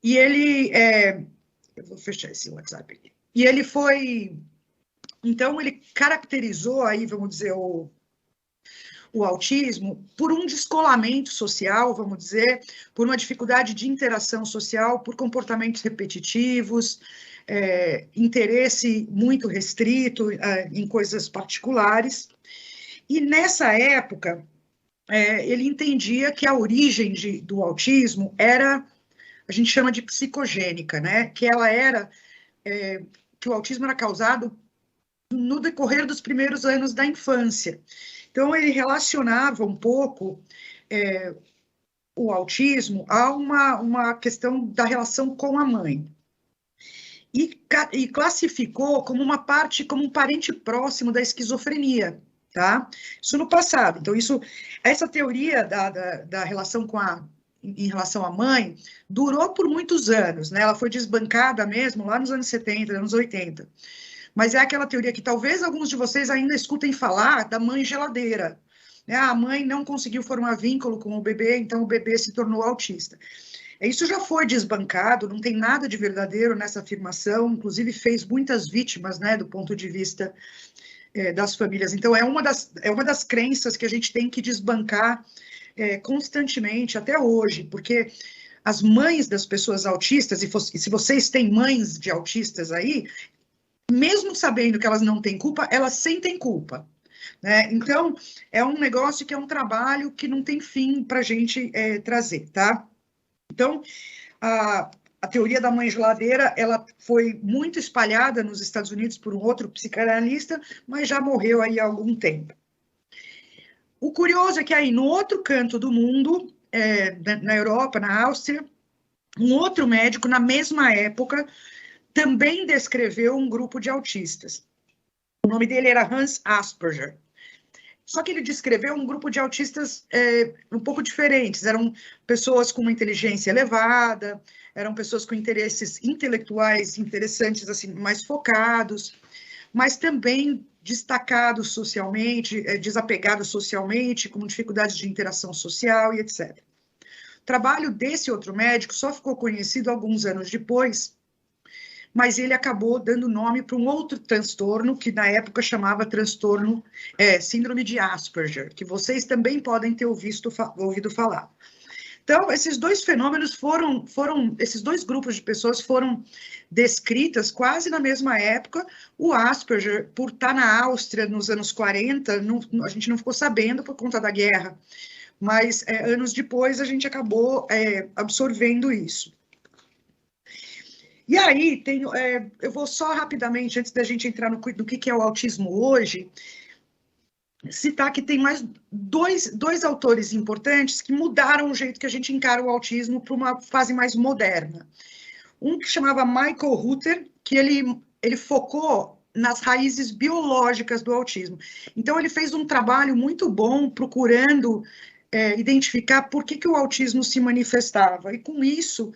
E ele, eu vou fechar esse WhatsApp aqui, e ele foi... Então, ele caracterizou aí, vamos dizer, o autismo por um descolamento social, vamos dizer, por uma dificuldade de interação social, por comportamentos repetitivos, interesse muito restrito em coisas particulares. E nessa época, ele entendia que a origem do autismo era, a gente chama de psicogênica, né? Que ela era, que o autismo era causado no decorrer dos primeiros anos da infância. Então, ele relacionava um pouco o autismo a uma questão da relação com a mãe. E classificou como como um parente próximo da esquizofrenia, tá? Isso no passado. Então, essa teoria da relação em relação à mãe durou por muitos anos, né? Ela foi desbancada mesmo lá nos anos 70, anos 80. Mas é aquela teoria que talvez alguns de vocês ainda escutem falar da mãe geladeira. Né? A mãe não conseguiu formar vínculo com o bebê, então o bebê se tornou autista. Isso já foi desbancado, não tem nada de verdadeiro nessa afirmação, inclusive fez muitas vítimas, né, do ponto de vista das famílias. Então, é uma das crenças que a gente tem que desbancar constantemente, até hoje, porque as mães das pessoas autistas, e se vocês têm mães de autistas aí, mesmo sabendo que elas não têm culpa, elas sentem culpa, né? Então, é um negócio que é um trabalho que não tem fim para a gente trazer, tá? Então, a teoria da mãe geladeira, ela foi muito espalhada nos Estados Unidos por um outro psicanalista, mas já morreu aí há algum tempo. O curioso é que aí, no outro canto do mundo, na Europa, na Áustria, um outro médico, na mesma época, também descreveu um grupo de autistas. O nome dele era Hans Asperger. Só que ele descreveu um grupo de autistas um pouco diferentes. Eram pessoas com uma inteligência elevada, eram pessoas com interesses intelectuais interessantes, assim, mais focados, mas também destacados socialmente, desapegados socialmente, com dificuldades de interação social e etc. O trabalho desse outro médico só ficou conhecido alguns anos depois, mas ele acabou dando nome para um outro transtorno, que na época chamava transtorno síndrome de Asperger, que vocês também podem ter ouvido falar. Então, esses dois fenômenos esses dois grupos de pessoas foram descritas quase na mesma época. O Asperger, por estar na Áustria nos anos 40, a gente não ficou sabendo por conta da guerra, mas anos depois a gente acabou absorvendo isso. E aí, eu vou só rapidamente, antes da gente entrar no que é o autismo hoje, citar que tem mais dois autores importantes que mudaram o jeito que a gente encara o autismo para uma fase mais moderna. Um que chamava Michael Rutter, que ele focou nas raízes biológicas do autismo. Então, ele fez um trabalho muito bom procurando identificar por que o autismo se manifestava. E, com isso,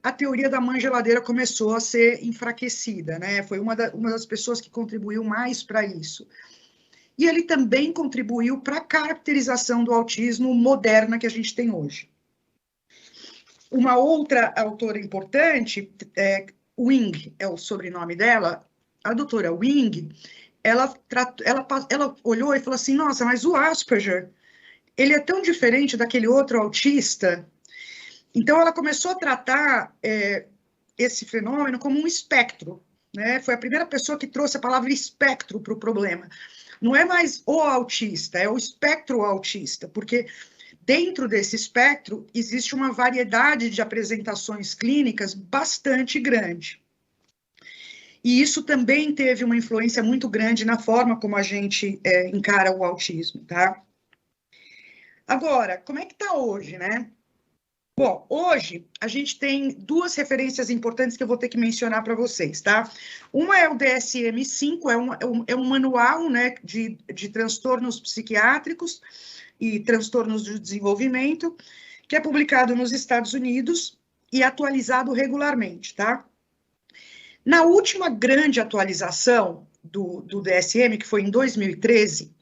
a teoria da mãe geladeira começou a ser enfraquecida, né? Foi uma das pessoas que contribuiu mais para isso. E ele também contribuiu para a caracterização do autismo moderna que a gente tem hoje. Uma outra autora importante, Wing é o sobrenome dela, a doutora Wing, ela olhou e falou assim, nossa, mas o Asperger, ele é tão diferente daquele outro autista. Então, ela começou a tratar esse fenômeno como um espectro, né? Foi a primeira pessoa que trouxe a palavra espectro para o problema. Não é mais o autista, é o espectro autista, porque dentro desse espectro existe uma variedade de apresentações clínicas bastante grande. E isso também teve uma influência muito grande na forma como a gente encara o autismo, tá? Agora, como é que está hoje, né? Bom, hoje a gente tem duas referências importantes que eu vou ter que mencionar para vocês, tá? Uma é o DSM-5, é um manual, né, de transtornos psiquiátricos e transtornos do desenvolvimento, que é publicado nos Estados Unidos e atualizado regularmente, tá? Na última grande atualização do DSM, que foi em 2013,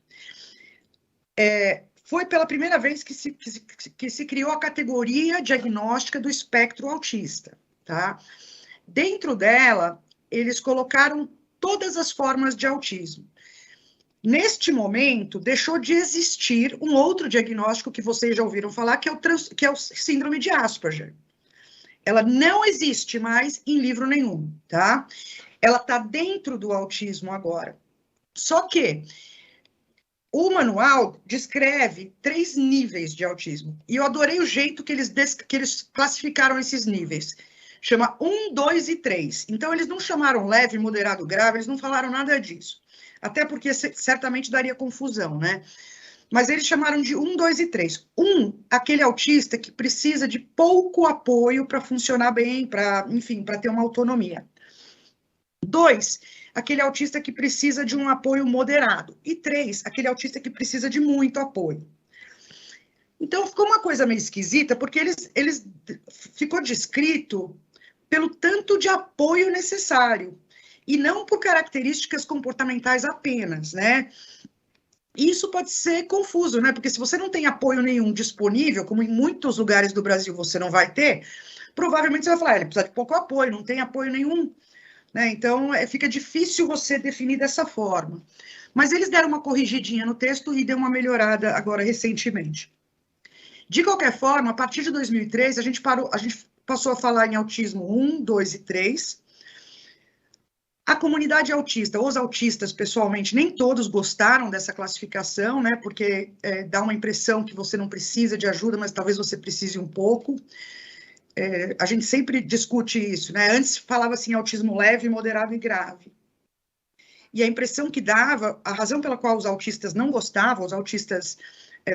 foi pela primeira vez que se criou a categoria diagnóstica do espectro autista, tá? Dentro dela, eles colocaram todas as formas de autismo. Neste momento, deixou de existir um outro diagnóstico que vocês já ouviram falar, que é o síndrome de Asperger. Ela não existe mais em livro nenhum, tá? Ela está dentro do autismo agora. Só que o manual descreve 3 níveis de autismo. E eu adorei o jeito que eles classificaram esses níveis. Chama 1, 2 e 3. Então, eles não chamaram leve, moderado, grave, eles não falaram nada disso. Até porque certamente daria confusão, né? Mas eles chamaram de 1, 2 e 3. 1, aquele autista que precisa de pouco apoio para funcionar bem, para ter uma autonomia. 2, aquele autista que precisa de um apoio moderado. E 3, aquele autista que precisa de muito apoio. Então, ficou uma coisa meio esquisita, porque ficou descrito pelo tanto de apoio necessário, e não por características comportamentais apenas, né? Isso pode ser confuso, né? Porque se você não tem apoio nenhum disponível, como em muitos lugares do Brasil você não vai ter, provavelmente você vai falar, ele precisa de pouco apoio, não tem apoio nenhum. Né? Então, fica difícil você definir dessa forma. Mas eles deram uma corrigidinha no texto e deu uma melhorada agora recentemente. De qualquer forma, a partir de 2003, a gente passou a falar em autismo 1, 2 e 3. A comunidade autista, os autistas, pessoalmente, nem todos gostaram dessa classificação, né? Porque dá uma impressão que você não precisa de ajuda, mas talvez você precise um pouco. A gente sempre discute isso, né? Antes falava assim, autismo leve, moderado e grave. E a impressão que dava, a razão pela qual os autistas não gostavam, os autistas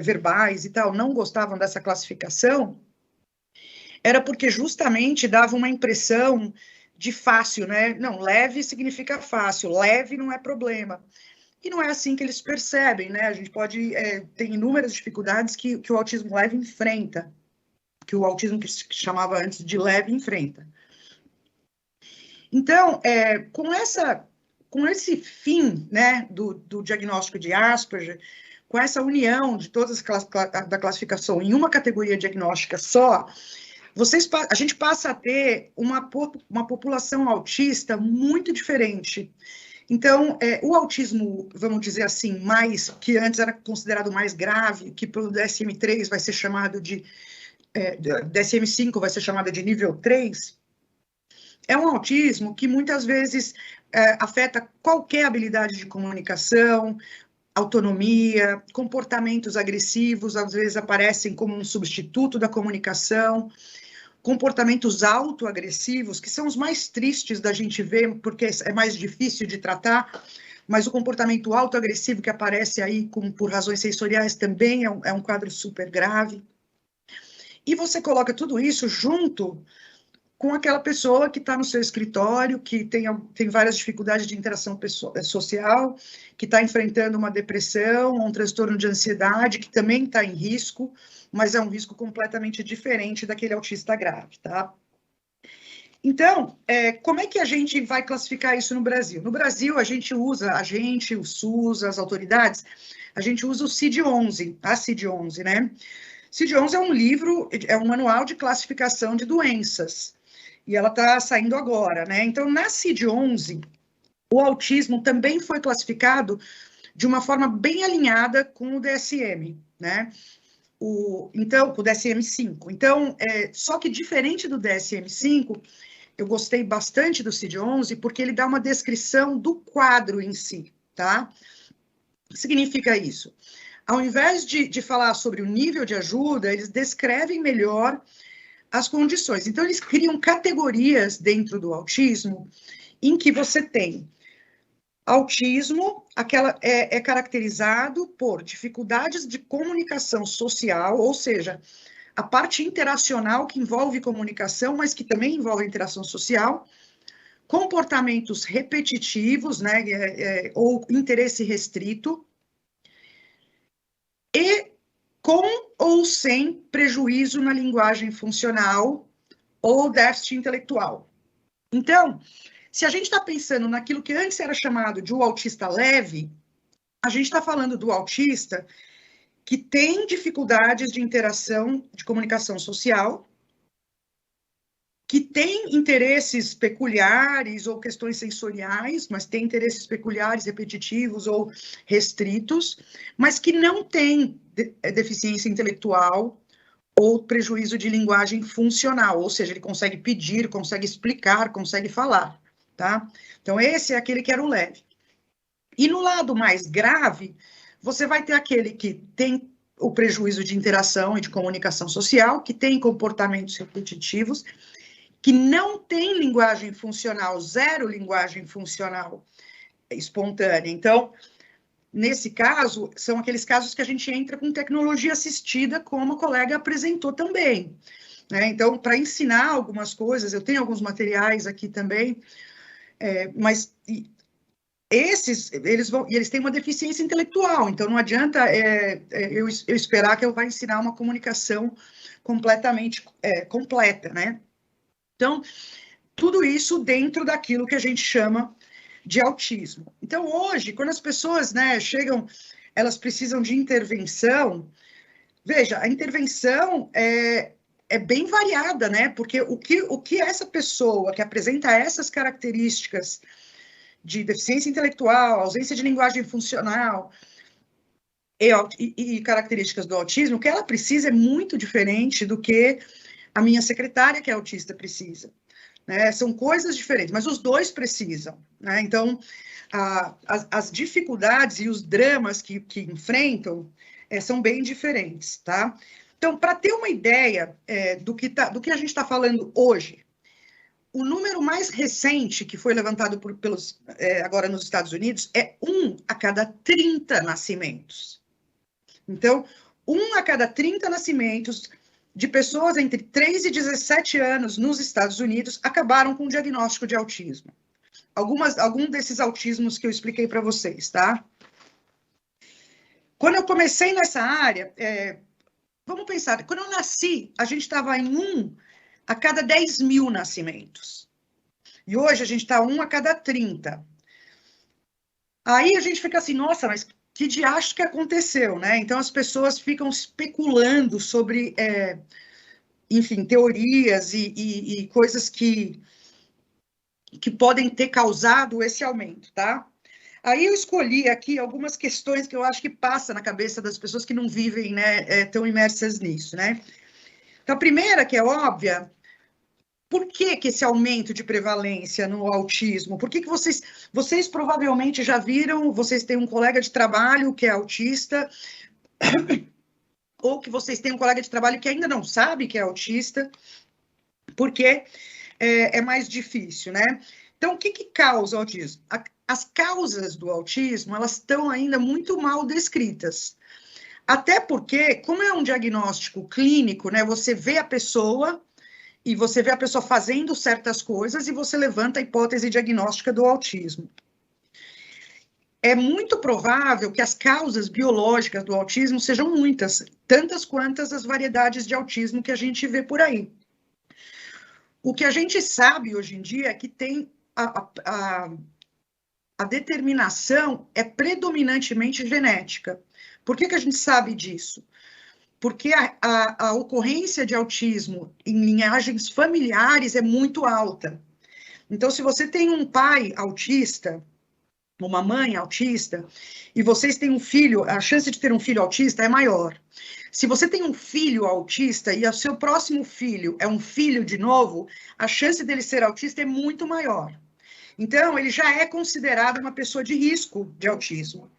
verbais e tal, não gostavam dessa classificação, era porque justamente dava uma impressão de fácil, né? Não, leve significa fácil, leve não é problema. E não é assim que eles percebem, né? A gente pode ter inúmeras dificuldades que o autismo leve enfrenta, que o autismo que se chamava antes de leve enfrenta. Então, com esse fim, né, do diagnóstico de Asperger, com essa união de todas da classificação em uma categoria diagnóstica só, a gente passa a ter uma população autista muito diferente. Então, o autismo, vamos dizer assim, que antes era considerado mais grave, que pelo DSM-3 vai ser chamado DSM-5 vai ser chamado de nível 3, é um autismo que muitas vezes afeta qualquer habilidade de comunicação, autonomia, comportamentos agressivos, às vezes aparecem como um substituto da comunicação, comportamentos autoagressivos, que são os mais tristes da gente ver, porque é mais difícil de tratar, mas o comportamento autoagressivo que aparece aí por razões sensoriais também é um quadro super grave. E você coloca tudo isso junto com aquela pessoa que está no seu escritório, que tem várias dificuldades de interação social, que está enfrentando uma depressão, um transtorno de ansiedade, que também está em risco, mas é um risco completamente diferente daquele autista grave, tá? Então, como é que a gente vai classificar isso no Brasil? No Brasil, a gente usa, o SUS, as autoridades, a gente usa o CID-11, a CID-11, né? CID-11 é um livro, é um manual de classificação de doenças, e ela está saindo agora, né? Então, na CID-11, o autismo também foi classificado de uma forma bem alinhada com o DSM, né? Então, com o DSM-5. Então, só que diferente do DSM-5, eu gostei bastante do CID-11, porque ele dá uma descrição do quadro em si, tá? O que significa isso? Ao invés de falar sobre o nível de ajuda, eles descrevem melhor as condições. Então, eles criam categorias dentro do autismo em que você tem autismo, é caracterizado por dificuldades de comunicação social, ou seja, a parte interacional que envolve comunicação, mas que também envolve interação social, comportamentos repetitivos, né, ou interesse restrito, e com ou sem prejuízo na linguagem funcional ou déficit intelectual. Então, se a gente está pensando naquilo que antes era chamado de um autista leve, a gente está falando do autista que tem dificuldades de interação, de comunicação social, que tem interesses peculiares ou questões sensoriais, mas tem interesses peculiares, repetitivos ou restritos, mas que não tem deficiência intelectual ou prejuízo de linguagem funcional, ou seja, ele consegue pedir, consegue explicar, consegue falar, tá? Então, esse é aquele que era o leve. E no lado mais grave, você vai ter aquele que tem o prejuízo de interação e de comunicação social, que tem comportamentos repetitivos, que não tem linguagem funcional, zero linguagem funcional espontânea. Então, nesse caso, são aqueles casos que a gente entra com tecnologia assistida, como a colega apresentou também, né? Então, para ensinar algumas coisas, eu tenho alguns materiais aqui também, mas eles têm uma deficiência intelectual, então não adianta eu esperar que eu vá ensinar uma comunicação completamente completa, né? Então, tudo isso dentro daquilo que a gente chama de autismo. Então, hoje, quando as pessoas, né, chegam, elas precisam de intervenção, veja, a intervenção é bem variada, né? Porque o que essa pessoa que apresenta essas características de deficiência intelectual, ausência de linguagem funcional, e características do autismo, o que ela precisa é muito diferente do que a minha secretária, que é autista, precisa. Né? São coisas diferentes, mas os dois precisam. Né? Então, as dificuldades e os dramas que enfrentam são bem diferentes. Tá? Então, para ter uma ideia do que a gente está falando hoje, o número mais recente que foi levantado agora nos Estados Unidos é 1 a cada 30 nascimentos. Então, 1 a cada 30 nascimentos de pessoas entre 3 e 17 anos nos Estados Unidos acabaram com o diagnóstico de autismo. Algum desses autismos que eu expliquei para vocês, tá? Quando eu comecei nessa área, vamos pensar, quando eu nasci, a gente estava em 1 a cada 10 mil nascimentos. E hoje a gente está 1 a cada 30. Aí a gente fica assim, nossa, mas que diacho que aconteceu, né? Então as pessoas ficam especulando sobre, enfim, teorias e coisas que podem ter causado esse aumento, tá? Aí eu escolhi aqui algumas questões que eu acho que passam na cabeça das pessoas que não vivem, né, tão imersas nisso, né? Então, a primeira, que é óbvia, por que esse aumento de prevalência no autismo? Por que vocês provavelmente já viram, vocês têm um colega de trabalho que é autista, ou que vocês têm um colega de trabalho que ainda não sabe que é autista, porque é mais difícil, né? Então, o que causa o autismo? As causas do autismo, elas estão ainda muito mal descritas. Até porque, como é um diagnóstico clínico, né, você vê a pessoa e você vê a pessoa fazendo certas coisas e você levanta a hipótese diagnóstica do autismo. É muito provável que as causas biológicas do autismo sejam muitas, tantas quantas as variedades de autismo que a gente vê por aí. O que a gente sabe hoje em dia é que tem a determinação é predominantemente genética. Por que a gente sabe disso? Porque a ocorrência de autismo em linhagens familiares é muito alta. Então, se você tem um pai autista, uma mãe autista, e vocês têm um filho, a chance de ter um filho autista é maior. Se você tem um filho autista e o seu próximo filho é um filho de novo, a chance dele ser autista é muito maior. Então, ele já é considerado uma pessoa de risco de autismo.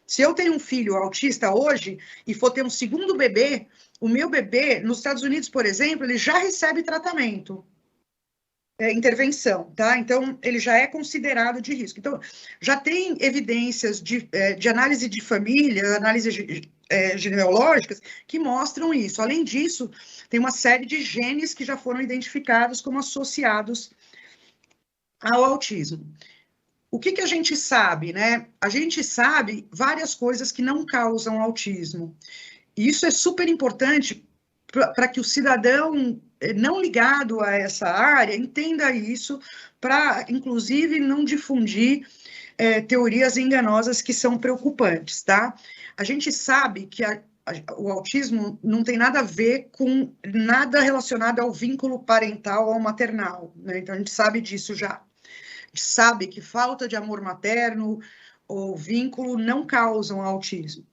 Se eu tenho um filho autista hoje e for ter um segundo bebê, o meu bebê, nos Estados Unidos, por exemplo, ele já recebe tratamento, intervenção, tá? Então, ele já é considerado de risco. Então, já tem evidências de análise de família, análise genealógicas, que mostram isso. Além disso, tem uma série de genes que já foram identificados como associados ao autismo. O que a gente sabe, né? A gente sabe várias coisas que não causam autismo. E isso é super importante para que o cidadão não ligado a essa área entenda isso, para, inclusive, não difundir teorias enganosas que são preocupantes, tá? A gente sabe que o autismo não tem nada a ver com nada relacionado ao vínculo parental ou maternal, né? Então, a gente sabe disso já. A gente sabe que falta de amor materno ou vínculo não causam autismo.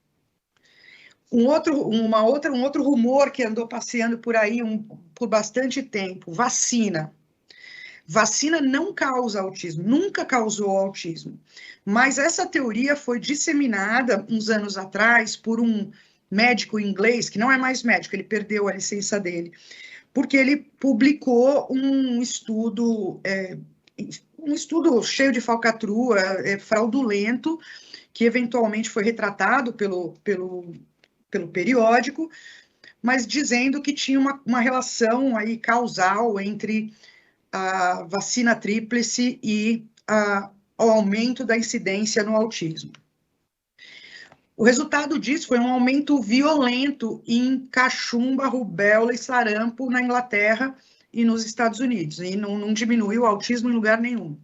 Um outro rumor que andou passeando por aí por bastante tempo, vacina. Vacina não causa autismo, nunca causou autismo. Mas essa teoria foi disseminada uns anos atrás por um médico inglês, que não é mais médico, ele perdeu a licença dele, porque ele publicou um estudo cheio de falcatrua, fraudulento, que eventualmente foi retratado pelo periódico, mas dizendo que tinha uma relação aí causal entre a vacina tríplice e o aumento da incidência no autismo. O resultado disso foi um aumento violento em cachumba, rubéola e sarampo na Inglaterra e nos Estados Unidos, e não diminuiu o autismo em lugar nenhum.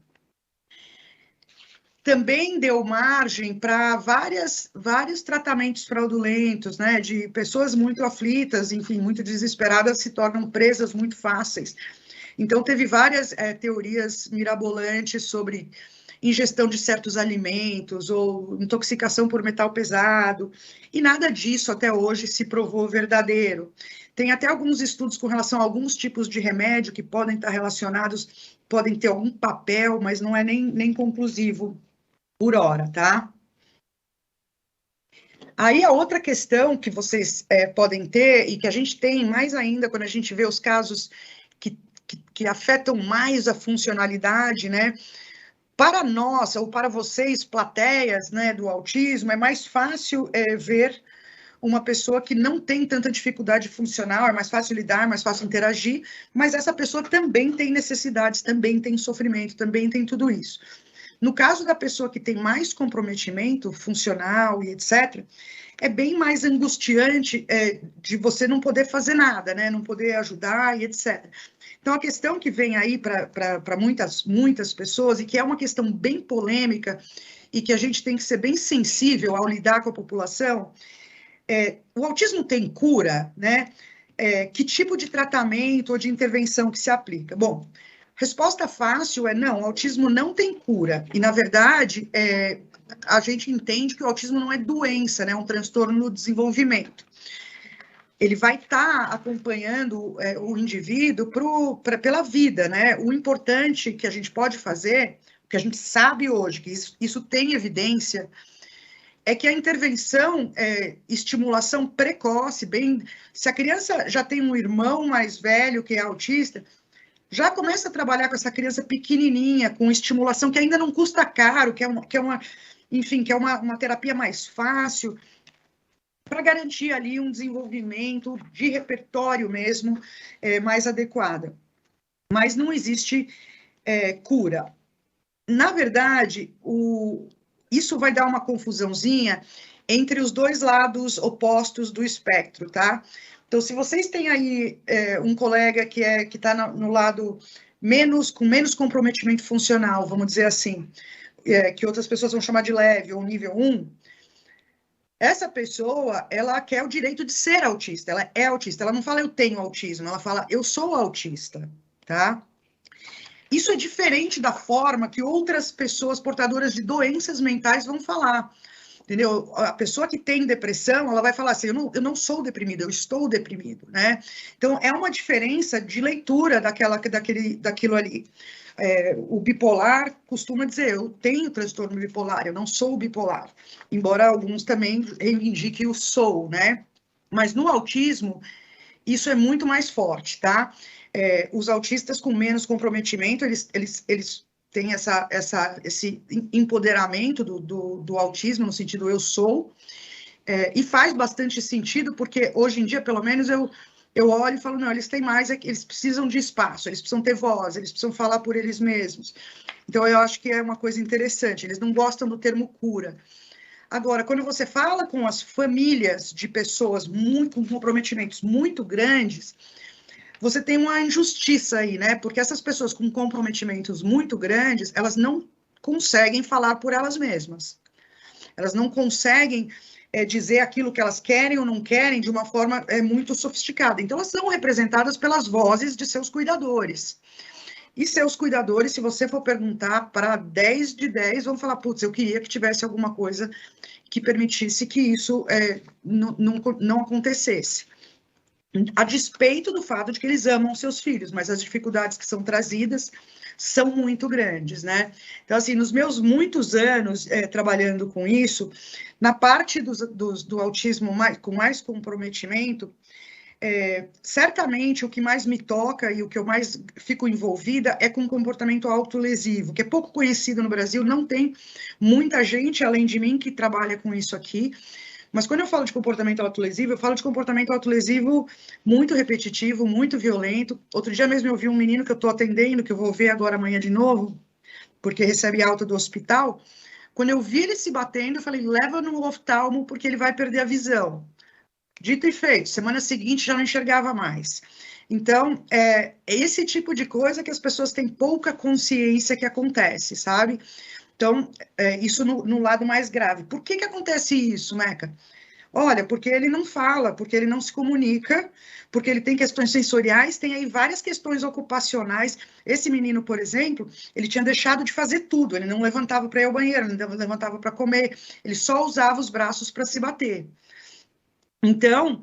também deu margem para vários tratamentos fraudulentos, né, de pessoas muito aflitas, enfim, muito desesperadas, se tornam presas muito fáceis. Então, teve várias teorias mirabolantes sobre ingestão de certos alimentos ou intoxicação por metal pesado, e nada disso até hoje se provou verdadeiro. Tem até alguns estudos com relação a alguns tipos de remédio que podem estar relacionados, podem ter algum papel, mas não é nem conclusivo por hora, tá? Aí a outra questão que vocês podem ter, e que a gente tem mais ainda quando a gente vê os casos que afetam mais a funcionalidade, né? Para nós, ou para vocês, plateias, né, do autismo, é mais fácil ver uma pessoa que não tem tanta dificuldade funcional, é mais fácil lidar, mais fácil interagir, mas essa pessoa também tem necessidades, também tem sofrimento, também tem tudo isso. No caso da pessoa que tem mais comprometimento funcional e etc., é bem mais angustiante de você não poder fazer nada, né, não poder ajudar e etc. Então, a questão que vem aí para muitas pessoas, e que é uma questão bem polêmica, e que a gente tem que ser bem sensível ao lidar com a população, o autismo tem cura, né? Que tipo de tratamento ou de intervenção que se aplica? Bom, resposta fácil é não, o autismo não tem cura. E, na verdade, a gente entende que o autismo não é doença, né? É um transtorno no desenvolvimento. Ele vai estar acompanhando o indivíduo pela vida, né? O importante que a gente pode fazer, que a gente sabe hoje, que isso tem evidência, é que a intervenção, estimulação precoce, se a criança já tem um irmão mais velho que é autista, já começa a trabalhar com essa criança pequenininha, com estimulação que ainda não custa caro, que é uma terapia mais fácil, para garantir ali um desenvolvimento de repertório mesmo mais adequado. Mas não existe cura. Na verdade, isso vai dar uma confusãozinha entre os dois lados opostos do espectro, tá? Então, se vocês têm aí um colega que está no lado com menos comprometimento funcional, vamos dizer assim, que outras pessoas vão chamar de leve ou nível 1, essa pessoa, ela quer o direito de ser autista, ela é autista, ela não fala eu tenho autismo, ela fala eu sou autista, tá? Isso é diferente da forma que outras pessoas portadoras de doenças mentais vão falar, entendeu? A pessoa que tem depressão, ela vai falar assim, eu não sou deprimido, eu estou deprimido, né? Então, é uma diferença de leitura daquilo ali. O bipolar costuma dizer, eu tenho transtorno bipolar, eu não sou bipolar, embora alguns também reivindiquem o sou, né? Mas no autismo, isso é muito mais forte, tá? Os autistas com menos comprometimento, eles têm esse empoderamento do autismo, no sentido eu sou, e faz bastante sentido, porque hoje em dia, pelo menos, eu olho e falo, não, eles têm mais, eles precisam de espaço, eles precisam ter voz, eles precisam falar por eles mesmos. Então, eu acho que é uma coisa interessante, eles não gostam do termo cura. Agora, quando você fala com as famílias de pessoas com comprometimentos muito grandes, você tem uma injustiça aí, né? Porque essas pessoas com comprometimentos muito grandes, elas não conseguem falar por elas mesmas. Elas não conseguem dizer aquilo que elas querem ou não querem de uma forma muito sofisticada. Então, elas são representadas pelas vozes de seus cuidadores. E seus cuidadores, se você for perguntar para 10 de 10, vão falar, putz, eu queria que tivesse alguma coisa que permitisse que isso não acontecesse. A despeito do fato de que eles amam seus filhos, mas as dificuldades que são trazidas são muito grandes, né? Então, assim, nos meus muitos anos trabalhando com isso, na parte do autismo com mais comprometimento, certamente o que mais me toca e o que eu mais fico envolvida é com comportamento autolesivo, que é pouco conhecido no Brasil, não tem muita gente, além de mim, que trabalha com isso aqui. Mas quando eu falo de comportamento autolesivo, eu falo de comportamento autolesivo muito repetitivo, muito violento. Outro dia mesmo eu vi um menino que eu estou atendendo, que eu vou ver agora amanhã de novo, porque recebe alta do hospital. Quando eu vi ele se batendo, eu falei, leva no oftalmo, porque ele vai perder a visão. Dito e feito, semana seguinte já não enxergava mais. Então, é esse tipo de coisa que as pessoas têm pouca consciência que acontece, sabe? Então, isso no lado mais grave. Por que acontece isso, Meca? Olha, porque ele não fala, porque ele não se comunica, porque ele tem questões sensoriais, tem aí várias questões ocupacionais. Esse menino, por exemplo, ele tinha deixado de fazer tudo, ele não levantava para ir ao banheiro, ele não levantava para comer, ele só usava os braços para se bater. Então,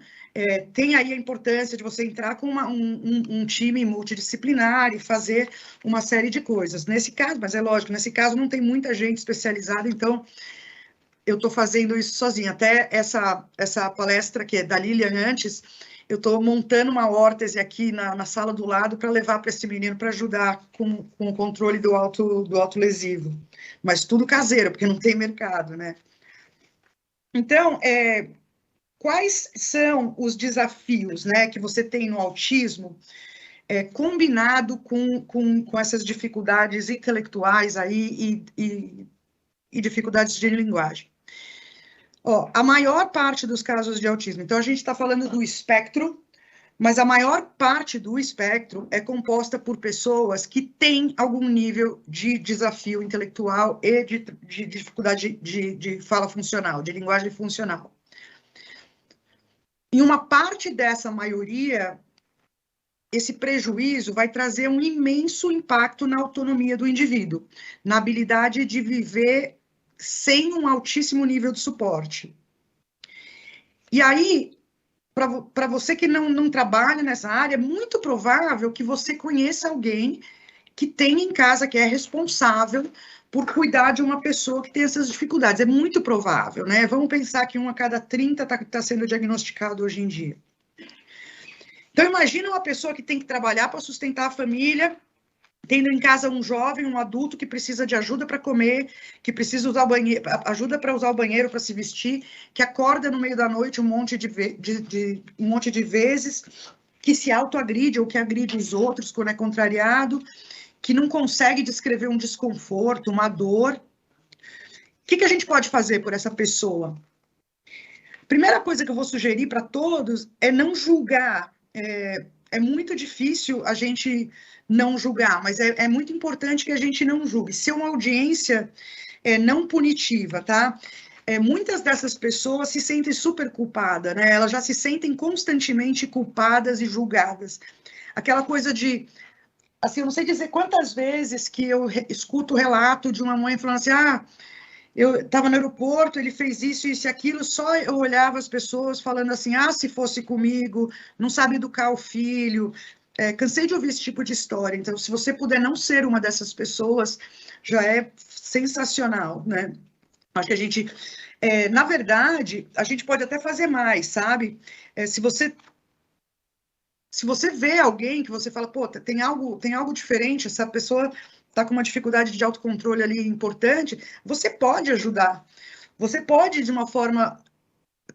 tem aí a importância de você entrar com um time multidisciplinar e fazer uma série de coisas. Nesse caso, mas é lógico, nesse caso não tem muita gente especializada, então eu estou fazendo isso sozinha. Até essa palestra que é da Lilian antes, eu estou montando uma órtese aqui na sala do lado para levar para esse menino para ajudar com o controle do autolesivo. Mas tudo caseiro, porque não tem mercado, né? Então, quais são os desafios, né, que você tem no autismo, combinado com essas dificuldades intelectuais aí e dificuldades de linguagem? Ó, a maior parte dos casos de autismo, então a gente está falando do espectro, mas a maior parte do espectro é composta por pessoas que têm algum nível de desafio intelectual e de dificuldade de fala funcional, de linguagem funcional. E uma parte dessa maioria, esse prejuízo vai trazer um imenso impacto na autonomia do indivíduo, na habilidade de viver sem um altíssimo nível de suporte. E aí, para você que não trabalha nessa área, é muito provável que você conheça alguém que tem em casa, que é responsável por cuidar de uma pessoa que tem essas dificuldades. É muito provável, né? Vamos pensar que 1 a cada 30 está sendo diagnosticado hoje em dia. Então, imagina uma pessoa que tem que trabalhar para sustentar a família, tendo em casa um jovem, um adulto que precisa de ajuda para comer, que precisa usar o banheiro, ajuda para usar o banheiro, para se vestir, que acorda no meio da noite um monte de vezes, que se autoagride ou que agride os outros quando é contrariado, que não consegue descrever um desconforto, uma dor. O que a gente pode fazer por essa pessoa? Primeira coisa que eu vou sugerir para todos é não julgar. É muito difícil a gente não julgar, mas é muito importante que a gente não julgue. Ser uma audiência não punitiva, tá? Muitas dessas pessoas se sentem super culpadas, né? Elas já se sentem constantemente culpadas e julgadas. Aquela coisa de... Assim, eu não sei dizer quantas vezes que eu escuto o relato de uma mãe falando assim, eu estava no aeroporto, ele fez isso e aquilo, só eu olhava as pessoas falando assim, se fosse comigo, não sabe educar o filho. Cansei de ouvir esse tipo de história, então se você puder não ser uma dessas pessoas, já é sensacional, né? Acho que a gente, na verdade, a gente pode até fazer mais, sabe? Se você vê alguém que você fala, pô, tem algo diferente, essa pessoa está com uma dificuldade de autocontrole ali importante, você pode ajudar. Você pode, de uma forma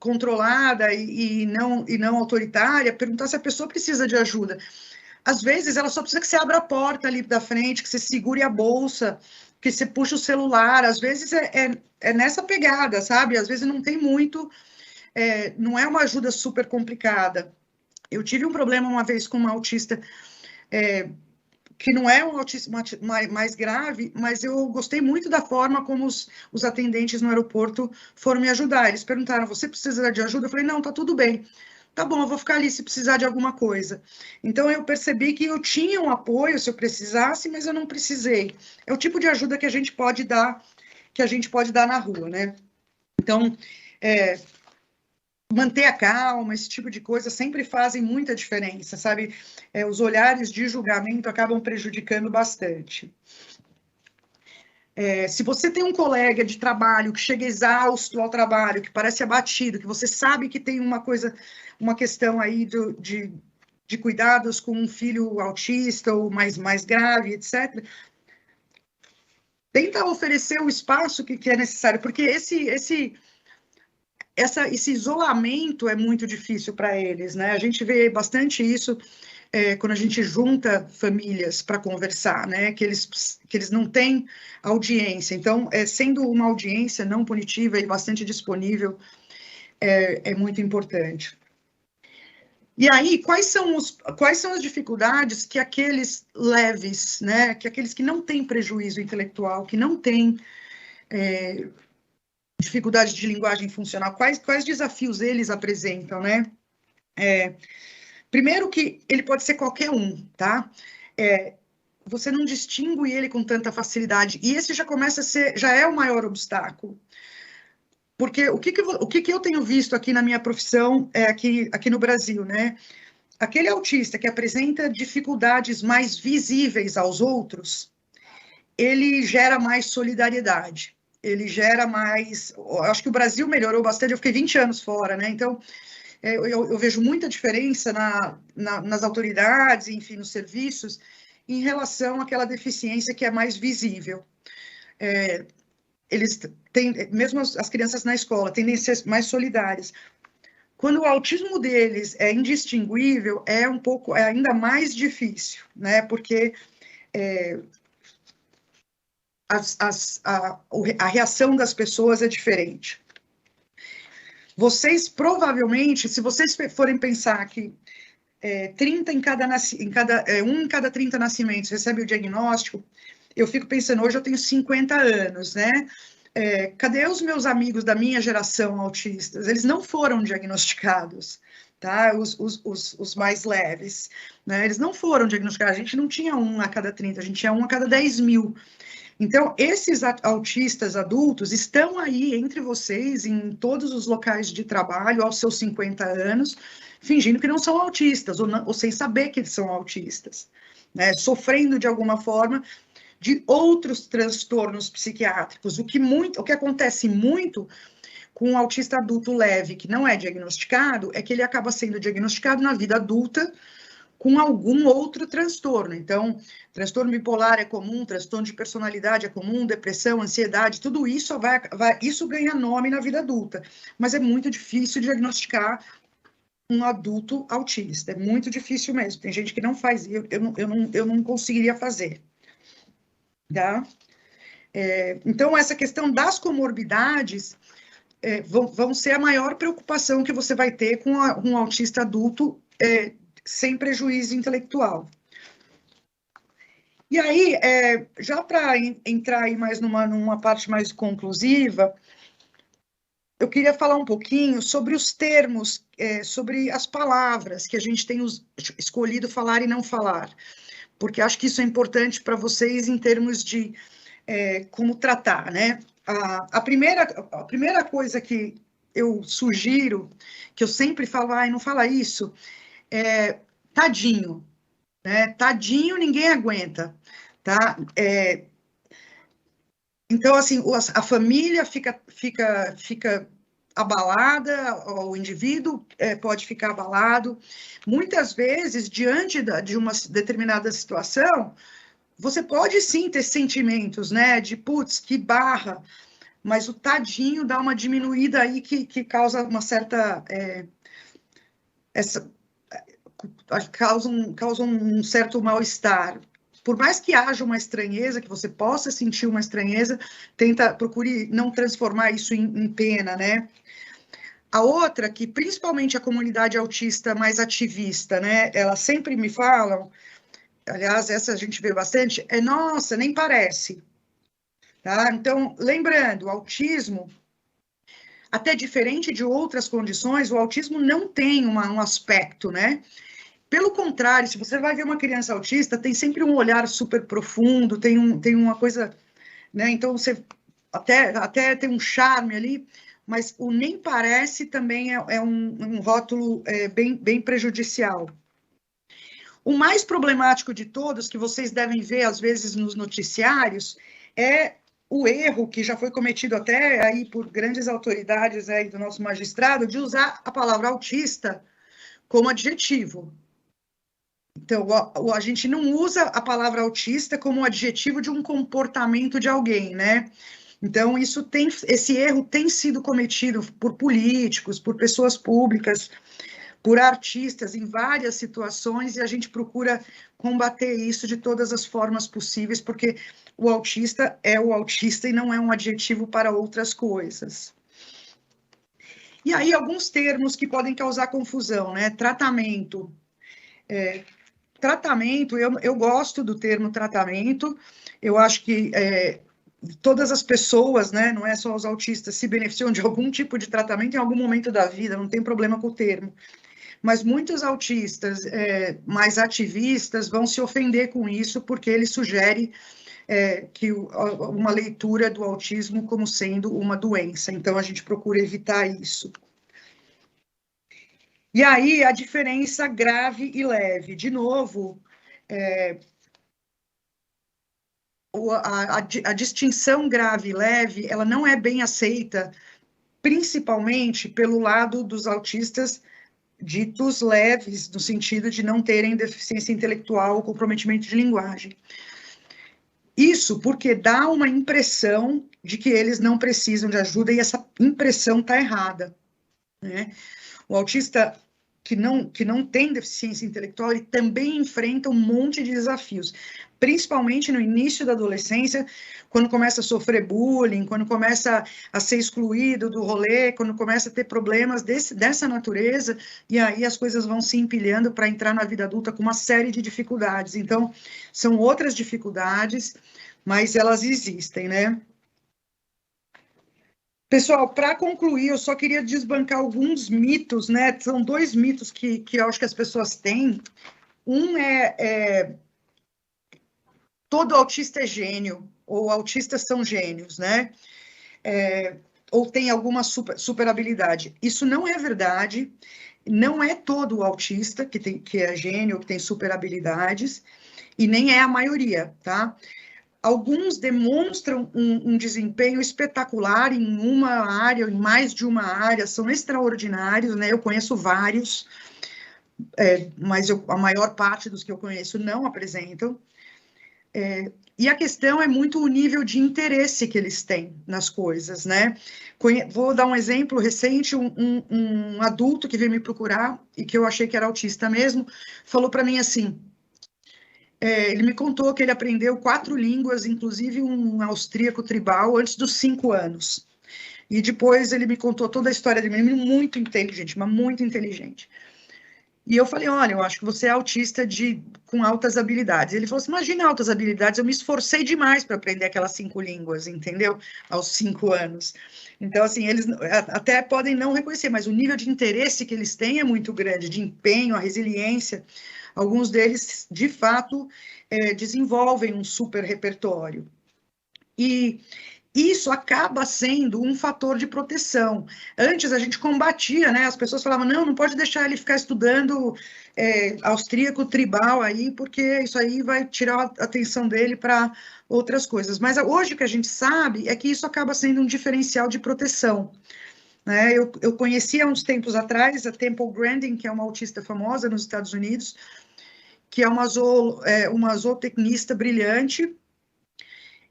controlada e não autoritária, perguntar se a pessoa precisa de ajuda. Às vezes, ela só precisa que você abra a porta ali da frente, que você segure a bolsa, que você puxe o celular. Às vezes, é nessa pegada, sabe? Às vezes, não tem muito... não é uma ajuda super complicada. Eu tive um problema uma vez com uma autista... que não é um autismo mais grave, mas eu gostei muito da forma como os atendentes no aeroporto foram me ajudar. Eles perguntaram, você precisa de ajuda? Eu falei, não, tá tudo bem. Tá bom, eu vou ficar ali se precisar de alguma coisa. Então, eu percebi que eu tinha um apoio se eu precisasse, mas eu não precisei. É o tipo de ajuda que a gente pode dar na rua, né? Então, manter a calma, esse tipo de coisa sempre fazem muita diferença, sabe? Os olhares de julgamento acabam prejudicando bastante. Se você tem um colega de trabalho que chega exausto ao trabalho, que parece abatido, que você sabe que tem uma questão aí de cuidados com um filho autista ou mais grave, etc., tenta oferecer o espaço que é necessário, porque esse isolamento é muito difícil para eles, né? A gente vê bastante isso quando a gente junta famílias para conversar, né? Que eles não têm audiência. Então, sendo uma audiência não punitiva e bastante disponível, é muito importante. E aí, quais são as dificuldades que aqueles leves, né? Que aqueles que não têm prejuízo intelectual, que não têm dificuldade de linguagem funcional, quais desafios eles apresentam, né? Primeiro que ele pode ser qualquer um, tá? Você não distingue ele com tanta facilidade, e esse já começa a ser, já é o maior obstáculo. Porque o que eu tenho visto aqui na minha profissão, aqui no Brasil, né? Aquele autista que apresenta dificuldades mais visíveis aos outros, ele gera mais solidariedade, ele gera mais... Acho que o Brasil melhorou bastante, eu fiquei 20 anos fora, né? Então, eu vejo muita diferença nas autoridades, enfim, nos serviços, em relação àquela deficiência que é mais visível. Eles têm, mesmo as crianças na escola, tendem a ser mais solidárias. Quando o autismo deles é indistinguível, é ainda mais difícil, né? Porque a reação das pessoas é diferente. Vocês, provavelmente, se vocês forem pensar que 30 em cada 30 nascimentos recebe o diagnóstico, eu fico pensando, hoje eu tenho 50 anos, né? Cadê os meus amigos da minha geração autistas? Eles não foram diagnosticados, tá? Os mais leves, né? Eles não foram diagnosticados, a gente não tinha um a cada 30, a gente tinha um a cada 10 mil. Então, esses autistas adultos estão aí entre vocês, em todos os locais de trabalho, aos seus 50 anos, fingindo que não são autistas, ou sem saber que eles são autistas, né? Sofrendo de alguma forma de outros transtornos psiquiátricos. O que acontece muito com o autista adulto leve, que não é diagnosticado, é que ele acaba sendo diagnosticado na vida adulta com algum outro transtorno. Então, transtorno bipolar é comum, transtorno de personalidade é comum, depressão, ansiedade, tudo isso isso ganha nome na vida adulta, mas é muito difícil diagnosticar um adulto autista, é muito difícil mesmo. Tem gente que não faz, eu não conseguiria fazer. Tá? Então, essa questão das comorbidades vão ser a maior preocupação que você vai ter com um autista adulto sem prejuízo intelectual. E aí, já para entrar aí mais numa parte mais conclusiva, eu queria falar um pouquinho sobre os termos, sobre as palavras que a gente tem escolhido falar e não falar, porque acho que isso é importante para vocês em termos de como tratar, né? A primeira coisa que eu sugiro, que eu sempre falo, não fala isso, tadinho, né? Tadinho ninguém aguenta, tá? Então, assim, a família fica abalada, o indivíduo pode ficar abalado. Muitas vezes, diante de uma determinada situação, você pode sim ter sentimentos, né, de putz, que barra, mas o tadinho dá uma diminuída aí que causa uma certa... causa um certo mal-estar. Por mais que haja uma estranheza, que você possa sentir uma estranheza, procure não transformar isso em pena, né? A outra, que principalmente a comunidade autista mais ativista, né? Elas sempre me falam, aliás, essa a gente vê bastante, nossa, nem parece. Tá? Então, lembrando, o autismo, até diferente de outras condições, o autismo não tem um aspecto, né? Pelo contrário, se você vai ver uma criança autista, tem sempre um olhar super profundo, tem uma coisa, né? Então, você até tem um charme ali, mas o nem parece também é um rótulo bem prejudicial. O mais problemático de todos, que vocês devem ver, às vezes, nos noticiários, é o erro que já foi cometido até aí por grandes autoridades aí do nosso magistrado, de usar a palavra autista como adjetivo. Então, a gente não usa a palavra autista como adjetivo de um comportamento de alguém, né? Então, esse erro tem sido cometido por políticos, por pessoas públicas, por artistas em várias situações, e a gente procura combater isso de todas as formas possíveis, porque o autista é o autista e não é um adjetivo para outras coisas. E aí, alguns termos que podem causar confusão, né? Tratamento. Tratamento, eu gosto do termo tratamento, eu acho que todas as pessoas, né, não é só os autistas, se beneficiam de algum tipo de tratamento em algum momento da vida, não tem problema com o termo. Mas muitos autistas mais ativistas vão se ofender com isso, porque ele sugere que uma leitura do autismo como sendo uma doença. Então, a gente procura evitar isso. E aí, a diferença grave e leve. De novo, a distinção grave e leve, ela não é bem aceita, principalmente pelo lado dos autistas ditos leves, no sentido de não terem deficiência intelectual ou comprometimento de linguagem. Isso porque dá uma impressão de que eles não precisam de ajuda, e essa impressão está errada, né? O autista que não tem deficiência intelectual, ele também enfrenta um monte de desafios, principalmente no início da adolescência, quando começa a sofrer bullying, quando começa a ser excluído do rolê, quando começa a ter problemas dessa natureza, e aí as coisas vão se empilhando para entrar na vida adulta com uma série de dificuldades. Então, são outras dificuldades, mas elas existem, né? Pessoal, para concluir, eu só queria desbancar alguns mitos, né? São 2 mitos que eu acho que as pessoas têm. Um todo autista é gênio, ou autistas são gênios, né? Ou tem alguma super habilidade. Isso não é verdade. Não é todo autista que é gênio, que tem super habilidades, e nem é a maioria, tá? Alguns demonstram um desempenho espetacular em uma área, ou em mais de uma área, são extraordinários, né? Eu conheço vários, mas a maior parte dos que eu conheço não apresentam. E a questão é muito o nível de interesse que eles têm nas coisas, né? Vou dar um exemplo recente, um adulto que veio me procurar, e que eu achei que era autista mesmo, falou para mim assim, ele me contou que ele aprendeu 4 línguas, inclusive um austríaco tribal, antes dos 5 anos. E depois ele me contou toda a história dele, menino muito inteligente, mas muito inteligente. E eu falei, olha, eu acho que você é autista com altas habilidades. Ele falou assim, imagina altas habilidades, eu me esforcei demais para aprender aquelas 5 línguas, entendeu? Aos 5 anos. Então, assim, eles até podem não reconhecer, mas o nível de interesse que eles têm é muito grande, de empenho, a resiliência. Alguns deles, de fato, desenvolvem um super repertório. E isso acaba sendo um fator de proteção. Antes a gente combatia, né? As pessoas falavam, não pode deixar ele ficar estudando austríaco tribal aí, porque isso aí vai tirar a atenção dele para outras coisas. Mas hoje o que a gente sabe é que isso acaba sendo um diferencial de proteção. Né? Eu conheci há uns tempos atrás a Temple Grandin, que é uma autista famosa nos Estados Unidos, que é uma zootecnista brilhante,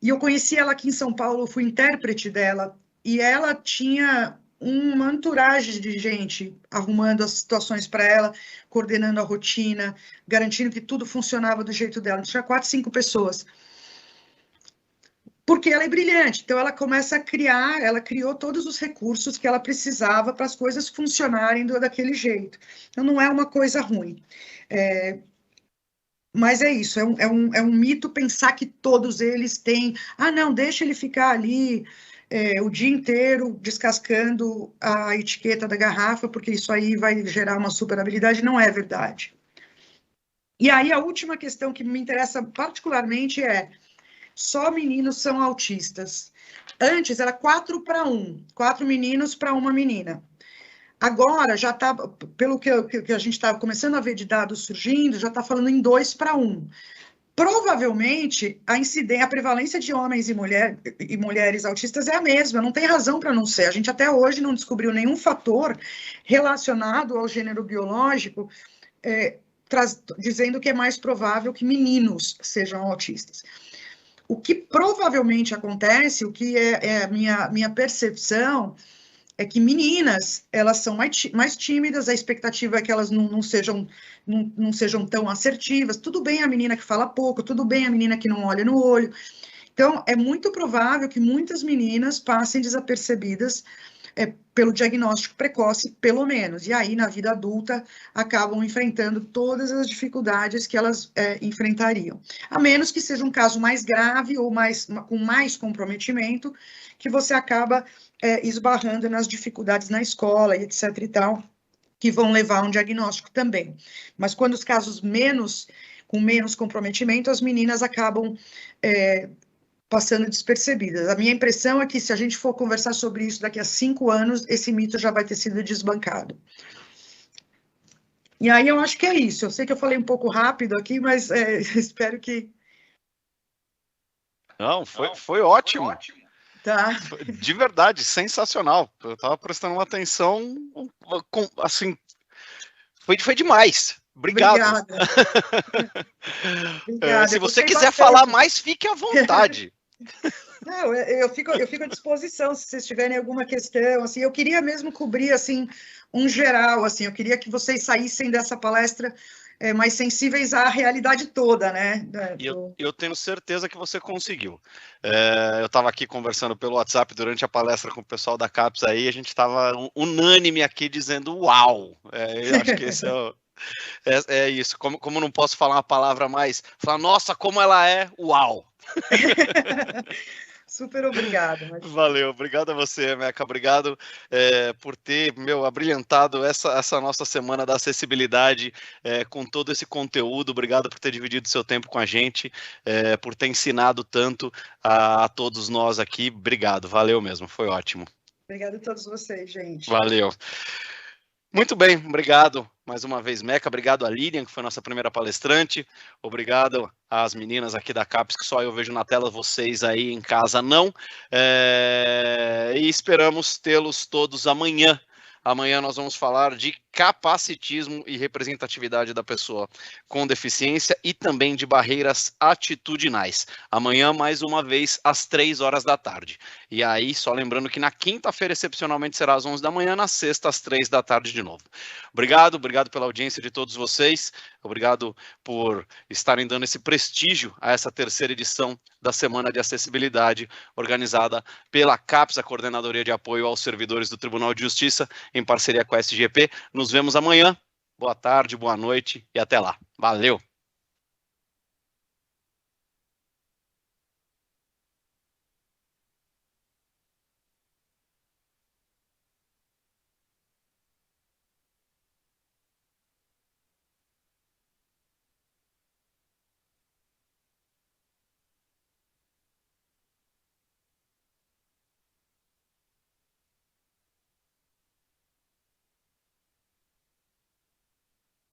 e eu conheci ela aqui em São Paulo, fui intérprete dela, e ela tinha uma entourage de gente arrumando as situações para ela, coordenando a rotina, garantindo que tudo funcionava do jeito dela. Tinha 4, 5 pessoas. Porque ela é brilhante, então ela começa a criar, ela criou todos os recursos que ela precisava para as coisas funcionarem daquele jeito. Então não é uma coisa ruim. Mas é isso, é um mito pensar que todos eles têm, não, deixa ele ficar ali o dia inteiro descascando a etiqueta da garrafa, porque isso aí vai gerar uma super habilidade. Não é verdade. E aí a última questão que me interessa particularmente é, só meninos são autistas. Antes era 4-1, 4 meninos para 1 menina. Agora, já está, pelo que a gente está começando a ver de dados surgindo, já está falando em 2-1. Provavelmente, a prevalência de homens e mulheres autistas é a mesma, não tem razão para não ser. A gente até hoje não descobriu nenhum fator relacionado ao gênero biológico, dizendo que é mais provável que meninos sejam autistas. O que provavelmente acontece, o que é a minha percepção, é que meninas, elas são mais tímidas, a expectativa é que elas não sejam tão assertivas. Tudo bem a menina que fala pouco, tudo bem a menina que não olha no olho. Então, é muito provável que muitas meninas passem desapercebidas pelo diagnóstico precoce, pelo menos. E aí, na vida adulta, acabam enfrentando todas as dificuldades que elas enfrentariam. A menos que seja um caso mais grave ou com mais comprometimento, que você acaba esbarrando nas dificuldades na escola e etc e tal, que vão levar a um diagnóstico também. Mas quando os casos com menos comprometimento, as meninas acabam passando despercebidas. A minha impressão é que se a gente for conversar sobre isso daqui a 5 anos, esse mito já vai ter sido desbancado. E aí eu acho que é isso. Eu sei que eu falei um pouco rápido aqui, mas espero que... Não, foi ótimo. Tá. De verdade, sensacional. Eu estava prestando uma atenção, assim, foi demais. Obrigado. Obrigada. Se você quiser falar mais, fique à vontade. Não, eu fico à disposição se vocês tiverem alguma questão. Assim, eu queria mesmo cobrir assim um geral. Assim, eu queria que vocês saíssem dessa palestra mais sensíveis à realidade toda, né? Eu tenho certeza que você conseguiu. Eu estava aqui conversando pelo WhatsApp durante a palestra com o pessoal da CAPES aí, a gente estava unânime aqui dizendo uau! Eu acho que esse é isso. Como não posso falar uma palavra mais, falar, nossa, como ela é, uau! Super obrigado. Valeu, obrigado a você, Meca, obrigado por ter, abrilhantado essa nossa semana da acessibilidade com todo esse conteúdo, obrigado por ter dividido seu tempo com a gente, por ter ensinado tanto a todos nós aqui, obrigado, valeu mesmo, foi ótimo. Obrigado a todos vocês, gente. Valeu. Muito bem, obrigado mais uma vez, Meca, obrigado a Lilian, que foi nossa primeira palestrante, obrigado às meninas aqui da CAPES, que só eu vejo na tela, vocês aí em casa não, e esperamos tê-los todos amanhã. Amanhã nós vamos falar de capacitismo e representatividade da pessoa com deficiência e também de barreiras atitudinais. Amanhã, mais uma vez, às 3 horas da tarde. E aí, só lembrando que na quinta-feira, excepcionalmente, será às 11 da manhã, na sexta, às 3 da tarde de novo. Obrigado pela audiência de todos vocês. Obrigado por estarem dando esse prestígio a essa terceira edição da Semana de Acessibilidade, organizada pela CAPES, a Coordenadoria de Apoio aos Servidores do Tribunal de Justiça, em parceria com a SGP. Nos vemos amanhã. Boa tarde, boa noite e até lá. Valeu!